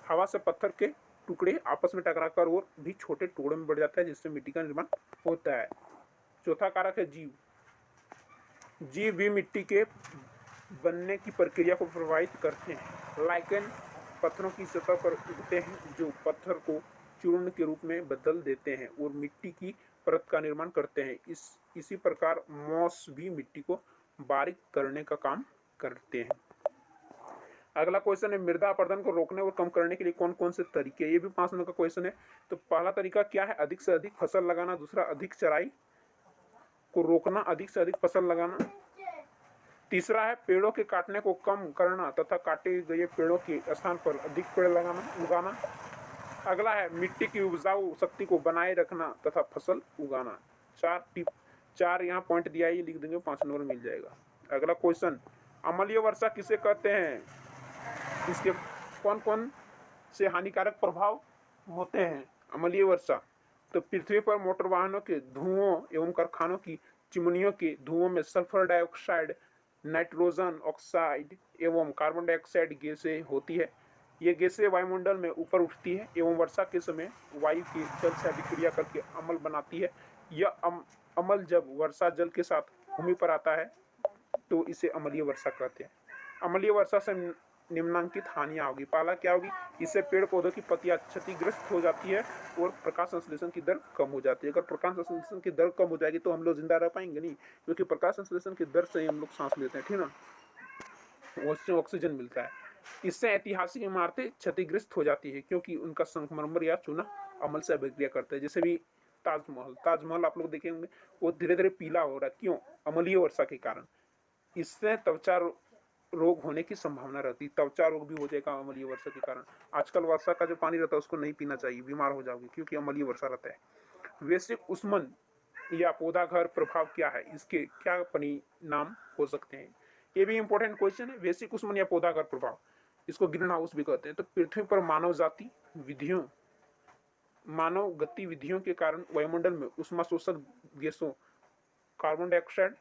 हवा से पत्थर के टुकड़े आपस में टकराकर और भी छोटे टुकड़ों में बढ़ जाता है, जिससे मिट्टी का निर्माण होता है। चौथा कारक है जीव भी मिट्टी के बनने की प्रक्रिया को प्रभावित करते हैं। लाइकेन पत्थरों की सतह पर उगते हैं जो पत्थर को चूर्ण के रूप में बदल देते हैं और मिट्टी की परत का निर्माण करते हैं। इसी प्रकार मॉस भी मिट्टी को बारीक करने का काम करते हैं। अगला क्वेश्चन है मृदा अपरदन को रोकने और कम करने के लिए कौन कौन से तरीके? ये भी 5 नंबर का क्वेश्चन है। तो पहला तरीका क्या है? अधिक से अधिक फसल लगाना। दूसरा, अधिक चराई को रोकना, अधिक से अधिक फसल लगाना। तीसरा है पेड़ों के काटने को कम करना तथा काटे गए पेड़ों के स्थान पर अधिक पेड़ उगाना। अगला है मिट्टी की उपजाऊ शक्ति को बनाए रखना तथा फसल उगाना। 4 यहाँ पॉइंट दिया है, ये लिख देंगे, 5 नंबर मिल जाएगा। अगला क्वेश्चन, अम्लीय वर्षा किसे कहते हैं? इसके कौन कौन से हानिकारक प्रभाव होते हैं? अम्लीय वर्षा, तो पृथ्वी पर मोटर वाहनों के धुओं एवं कारखानों की चिमनियों के धुओं में सल्फर डाइऑक्साइड, नाइट्रोजन ऑक्साइड एवं कार्बन डाइऑक्साइड गैसें होती है। ये गैसें वायुमंडल में ऊपर उठती है एवं वर्षा के समय वायु की जल से अभिक्रिया करके अम्ल बनाती है। यह अम्ल जब वर्षा जल के साथ भूमि पर आता है तो इसे अम्लीय वर्षा कहते हैं। अम्लीय वर्षा से निम्नलिखित हानियां होगी। पहला क्या होगी, इससे पेड़ पौधों की पत्तियां क्षतिग्रस्त हो जाती है और प्रकाश संश्लेषण की दर कम हो जाती है। अगर प्रकाश संश्लेषण की दर कम हो जाएगी तो हम लोग जिंदा रह पाएंगे नहीं, क्योंकि प्रकाश संश्लेषण की दर से ही हम लोग सांस लेते हैं, ठीक है ना, उससे ऑक्सीजन मिलता है। इससे ऐतिहासिक इमारतें क्षतिग्रस्त हो जाती है क्योंकि उनका संगमरमर या चूना अमल से अभिक्रिया करते हैं। जैसे भी ताजमहल आप लोग देखे होंगे, वो धीरे धीरे पीला हो रहा है, क्यों? अम्लीय वर्षा के कारण। इससे त्वचा रोग होने की संभावना रहती है, त्वचा रोग भी हो जाएगा अम्लीय वर्षा के कारण। आजकल वर्षा का जो पानी रहता है उसको नहीं पीना चाहिए, बीमार हो जाओगे, क्योंकि अम्लीय वर्षा रहता है। वैश्विक उष्मन या पौधा घर प्रभाव क्या है, इसके क्या परिणाम हो सकते हैं? ये भी इंपॉर्टेंट क्वेश्चन है। वैश्विक उष्मन या पौधा घर प्रभाव, इसको ग्रीन हाउस भी कहते हैं। तो पृथ्वी पर मानव गतिविधियों के कारण वायुमंडल में ऊष्माशोषक गैसों कार्बन डाइऑक्साइड,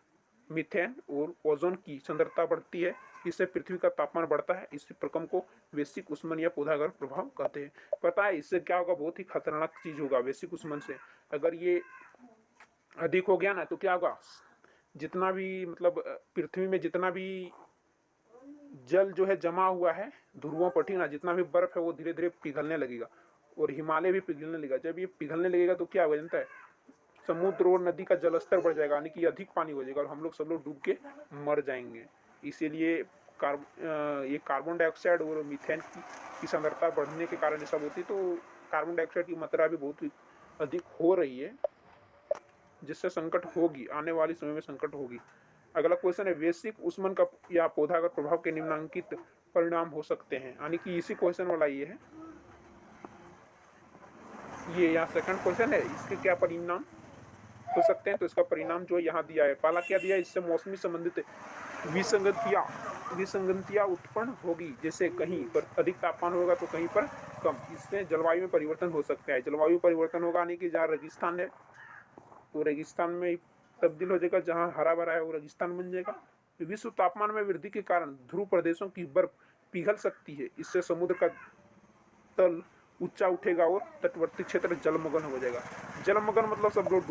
मीथेन और ओजोन की सांद्रता बढ़ती है। इससे पृथ्वी का तापमान बढ़ता है। इस प्रक्रम को वैश्विक उष्मन या पौधागर प्रभाव कहते हैं। पता है इससे क्या होगा? बहुत ही खतरनाक चीज होगा वैश्विक उष्मन से। अगर ये अधिक हो गया ना तो क्या होगा, जितना भी मतलब पृथ्वी में जितना भी जल जो है जमा हुआ है ध्रुवों पर, ठीक ना, जितना भी बर्फ है वो धीरे धीरे पिघलने लगेगा और हिमालय भी पिघलने लगेगा। जब ये पिघलने लगेगा तो क्या होगा जानता है, समुद्र और नदी का जलस्तर बढ़ जाएगा, यानी कि अधिक पानी हो जाएगा और हम लोग सब लोग डूब के मर जाएंगे। इसीलिए ये कार्बन डाइऑक्साइड और मीथेन की सांद्रता बढ़ने के कारण सब होती है। तो कार्बन डाइऑक्साइड की मात्रा भी बहुत ही अधिक हो रही है, जिससे संकट होगी, आने वाले समय में संकट होगी। अगला क्वेश्चन है, वैश्विक उष्मन का या पौधागत प्रभाव के निम्नलिखित परिणाम हो सकते हैं, यानी कि इसी क्वेश्चन वाला ये है। ये यहाँ सेकंड क्वेश्चन है, इसके क्या परिणाम हो सकते हैं? तो इसका परिणाम जो यहाँ दिया है, पहला क्या दिया है, इससे मौसमी संबंधित विसंगतियाँ उत्पन्न होगी। जैसे कहीं पर अधिक तापमान होगा तो कहीं पर कम। इससे जलवायु में परिवर्तन हो सकता है। जलवायु परिवर्तन होगा यानी कि जहाँ रेगिस्तान है वो रेगिस्तान में तब्दील हो जाएगा, जहाँ हरा भरा है वो रेगिस्तान बन जाएगा। विश्व तापमान में वृद्धि के कारण ध्रुव प्रदेशों की बर्फ पिघल सकती है। इससे समुद्र का तल ऊंचा उठेगा और तटवर्ती क्षेत्र जलमग्न हो जाएगा। जलमग्न मतलब सब लोग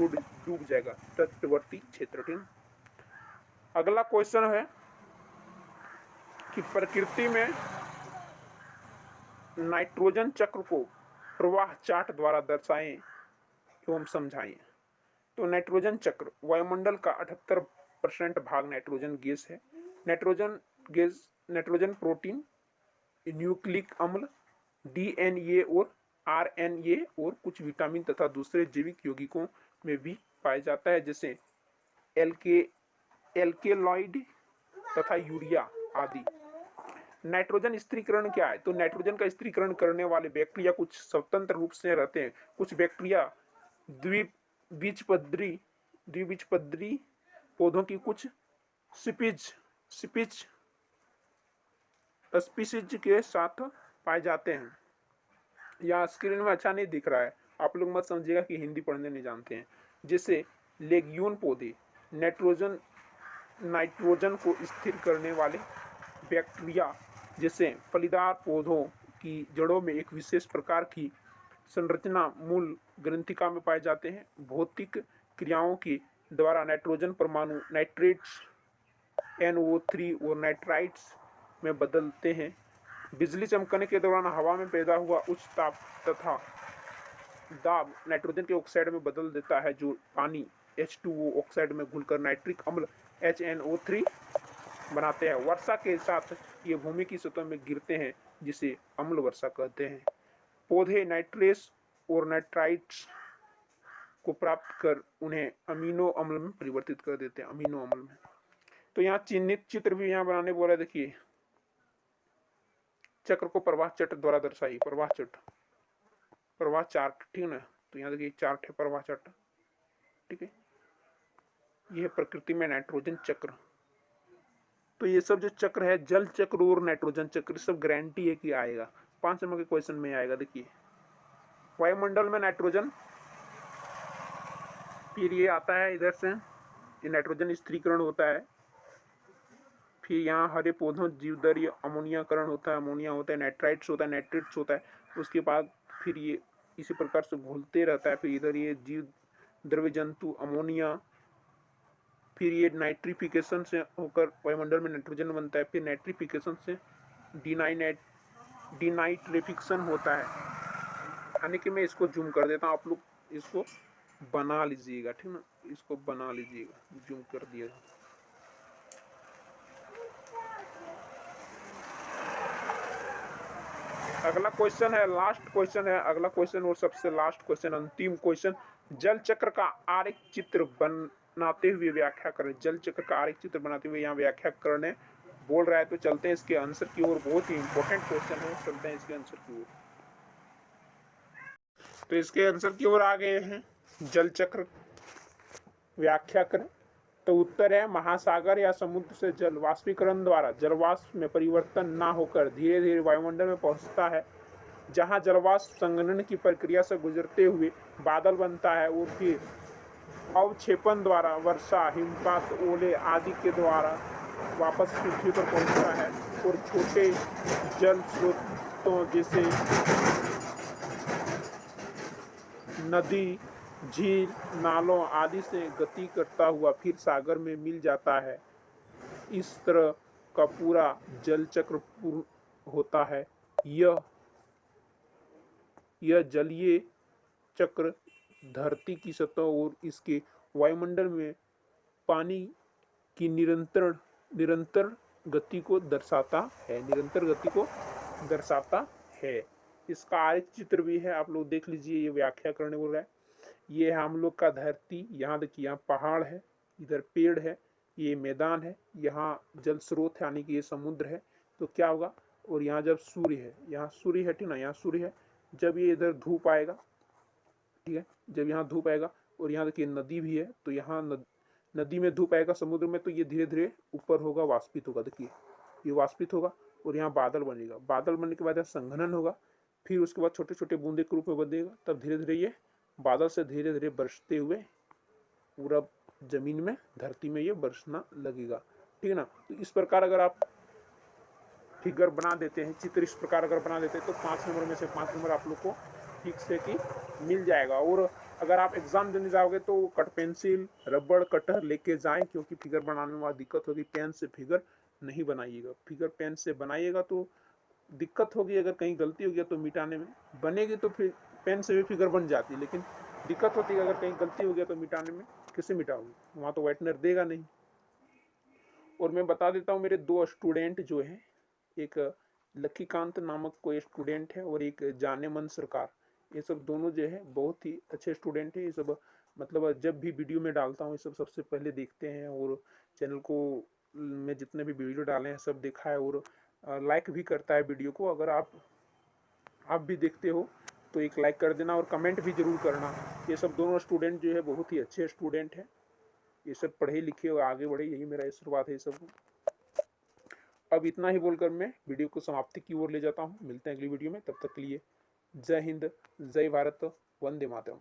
डूब जाएगा, तटवर्ती क्षेत्र, ठीक। अगला क्वेश्चन है कि प्रकृति में नाइट्रोजन चक्र को प्रवाह चार्ट द्वारा दर्शाएं एवं समझाएं। तो नाइट्रोजन चक्र, वायुमंडल का 78% भाग नाइट्रोजन गैस है। नाइट्रोजन प्रोटीन, न्यूक्लिक अम्ल, डीएनए और आरएनए और कुछ विटामिन तथा दूसरे जैविक यौगिकों में भी पाया जाता है, जैसे एल्केलॉइड तथा यूरिया आदि। नाइट्रोजन स्थिरीकरण क्या है? तो नाइट्रोजन का स्थिरीकरण करने वाले बैक्टीरिया कुछ स्वतंत्र रूप से रहते हैं। कुछ बैक्टीरिया द्विबीजपत्री पौधों की कुछ स्पीशीज के साथ पाए जाते हैं। यहाँ स्क्रीन में अच्छा नहीं दिख रहा है, आप लोग मत समझिएगा कि हिंदी पढ़ने नहीं जानते हैं। जैसे लेग्यून पौधे नाइट्रोजन को स्थिर करने वाले बैक्टीरिया, जैसे फलीदार पौधों की जड़ों में एक विशेष प्रकार की संरचना मूल ग्रंथिका में पाए जाते हैं। भौतिक क्रियाओं के द्वारा नाइट्रोजन परमाणु नाइट्रेट्स NO3 और नाइट्राइट्स में बदलते हैं। बिजली चमकने के दौरान हवा में पैदा हुआ उच्च ताप तथा दाब नाइट्रोजन के ऑक्साइड में बदल देता है, जो पानी H2O ऑक्साइड में घुलकर नाइट्रिक अम्ल HNO3 बनाते हैं। वर्षा के साथ ये भूमि की सतह में गिरते हैं, जिसे अम्ल वर्षा कहते हैं। पौधे नाइट्रेस और नाइट्राइट्स को प्राप्त कर उन्हें अमीनो अम्ल में परिवर्तित कर देते हैं, अमीनो अम्ल में। तो यहाँ चिन्हित चित्र भी यहाँ बनाने बोला, देखिए चक्र को प्रवाह चक्र द्वारा दर्शाइए, प्रवाह चार्ट, ठीक है ना। तो यहाँ देखिए चार्ट है प्रवाह चार्ट, ठीक है। यह प्रकृति में नाइट्रोजन चक्र। तो ये सब जो चक्र है, जल चक्र और नाइट्रोजन चक्र, सब गारंटी है कि आएगा, 5 नंबर के क्वेश्चन में आएगा। देखिए वायुमंडल में नाइट्रोजन, फिर ये आता है इधर से, ये नाइट्रोजन स्थिरीकरण होता है। फिर यहाँ हरे पौधों जीवदर्य अमोनियाकरण होता है, अमोनिया होता है, नाइट्राइट्स होता है, नाइट्रेट्स होता है। उसके बाद फिर ये इसी प्रकार से घुलते रहता है। फिर इधर ये जीव द्रव्य जंतु अमोनिया, फिर ये नाइट्रिफिकेशन से होकर वायुमंडल में नाइट्रोजन बनता है। फिर नाइट्रिफिकेशन से डिनाइट्रिफिकेशन होता है। यानी कि मैं इसको जूम कर देता हूँ, आप लोग इसको बना लीजिएगा, ठीक ना, इसको बना लीजिएगा, जूम कर दिया। अगला क्वेश्चन है, लास्ट क्वेश्चन है, अगला क्वेश्चन और सबसे लास्ट क्वेश्चन, अंतिम क्वेश्चन। जल चक्र का आरेख चित्र बनाते हुए व्याख्या करें। जल चक्र का आरेख चित्र बनाते हुए यहाँ व्याख्या करने बोल रहा है, तो चलते हैं इसके आंसर की ओर। बहुत ही इंपॉर्टेंट क्वेश्चन है, चलते हैं इसके आंसर की ओर। तो इसके आंसर की ओर आ गए हैं। जल चक्र व्याख्या करें, तो उत्तर है महासागर या समुद्र से जल वाष्पीकरण द्वारा जलवाष्प में परिवर्तन ना होकर धीरे धीरे वायुमंडल में पहुंचता है, जहां जलवाष्प संघनन की प्रक्रिया से गुजरते हुए बादल बनता है और फिर अवक्षेपण द्वारा वर्षा, हिमपात, ओले आदि के द्वारा वापस पृथ्वी पर पहुंचता है और छोटे जल स्रोतों जैसे नदी, झील, नालों आदि से गति करता हुआ फिर सागर में मिल जाता है। इस तरह का पूरा जल चक्र पूर्ण होता है। यह जलीय चक्र धरती की सतह और इसके वायुमंडल में पानी की निरंतर गति को दर्शाता है। इसका आरेख चित्र भी है, आप लोग देख लीजिए, ये व्याख्या करने बोल रहा है। ये है हम लोग का धरती, यहाँ देखिए, यहाँ पहाड़ है, इधर पेड़ है, ये मैदान है, यहाँ जल स्रोत है यानी कि ये समुद्र है। तो क्या होगा, और यहाँ जब सूर्य है, यहाँ सूर्य है, ठीक ना, यहाँ सूर्य है, जब ये इधर धूप आएगा, ठीक है, जब यहाँ धूप आएगा और यहाँ देखिए नदी भी है, तो यहाँ नदी में धूप आएगा समुद्र में, तो ये धीरे धीरे ऊपर होगा, वाष्पित होगा, देखिए ये वाष्पित होगा और यहाँ बादल बनेगा। बादल बनने के बाद संघनन होगा, फिर उसके बाद छोटे छोटे बूंदे के रूप में बनेगा, तब धीरे धीरे ये बादल से धीरे धीरे बरसते हुए पूरा जमीन में, धरती में ये बरसना लगेगा, ठीक है ना। तो इस प्रकार अगर आप फिगर बना देते हैं, चित्र इस प्रकार अगर बना देते हैं, तो 5 नंबर में से 5 नंबर आप लोग को ठीक से कि मिल जाएगा। और अगर आप एग्जाम देने जाओगे तो कट पेंसिल, रबड़, कटर लेके जाएं, क्योंकि फिगर बनाने में दिक्कत होगी। पेन से फिगर नहीं बनाइएगा, फिगर पेन से बनाइएगा तो दिक्कत होगी, अगर कहीं गलती हो गया तो मिटाने में। बनेगी तो फिर पेन से भी फिगर बन जाती है, लेकिन दिक्कत होती है अगर कहीं गलती हो गया तो मिटाने में, कैसे मिटाओगे, वहाँ तो व्हाइटनर देगा नहीं। और मैं बता देता हूँ, मेरे 2 स्टूडेंट जो हैं, एक लक्कीकांत नामक कोई स्टूडेंट है और एक जाने मन सरकार, ये सब दोनों जो है बहुत ही अच्छे स्टूडेंट है। ये सब मतलब जब भी वीडियो में डालता हूँ ये सब सबसे पहले देखते हैं, और चैनल को में जितने भी वीडियो डाले हैं सब देखा है, और लाइक भी करता है वीडियो को। अगर आप भी देखते हो तो एक लाइक कर देना और कमेंट भी जरूर करना। ये सब दोनों स्टूडेंट जो है बहुत ही अच्छे स्टूडेंट हैं, ये सब पढ़े लिखे और आगे बढ़े, यही मेरा आशीर्वाद है ये सब। अब इतना ही बोलकर मैं वीडियो को समाप्ति की ओर ले जाता हूँ। मिलते हैं अगली वीडियो में, तब तक के लिए जय हिंद, जय भारत, वंदे मातरम।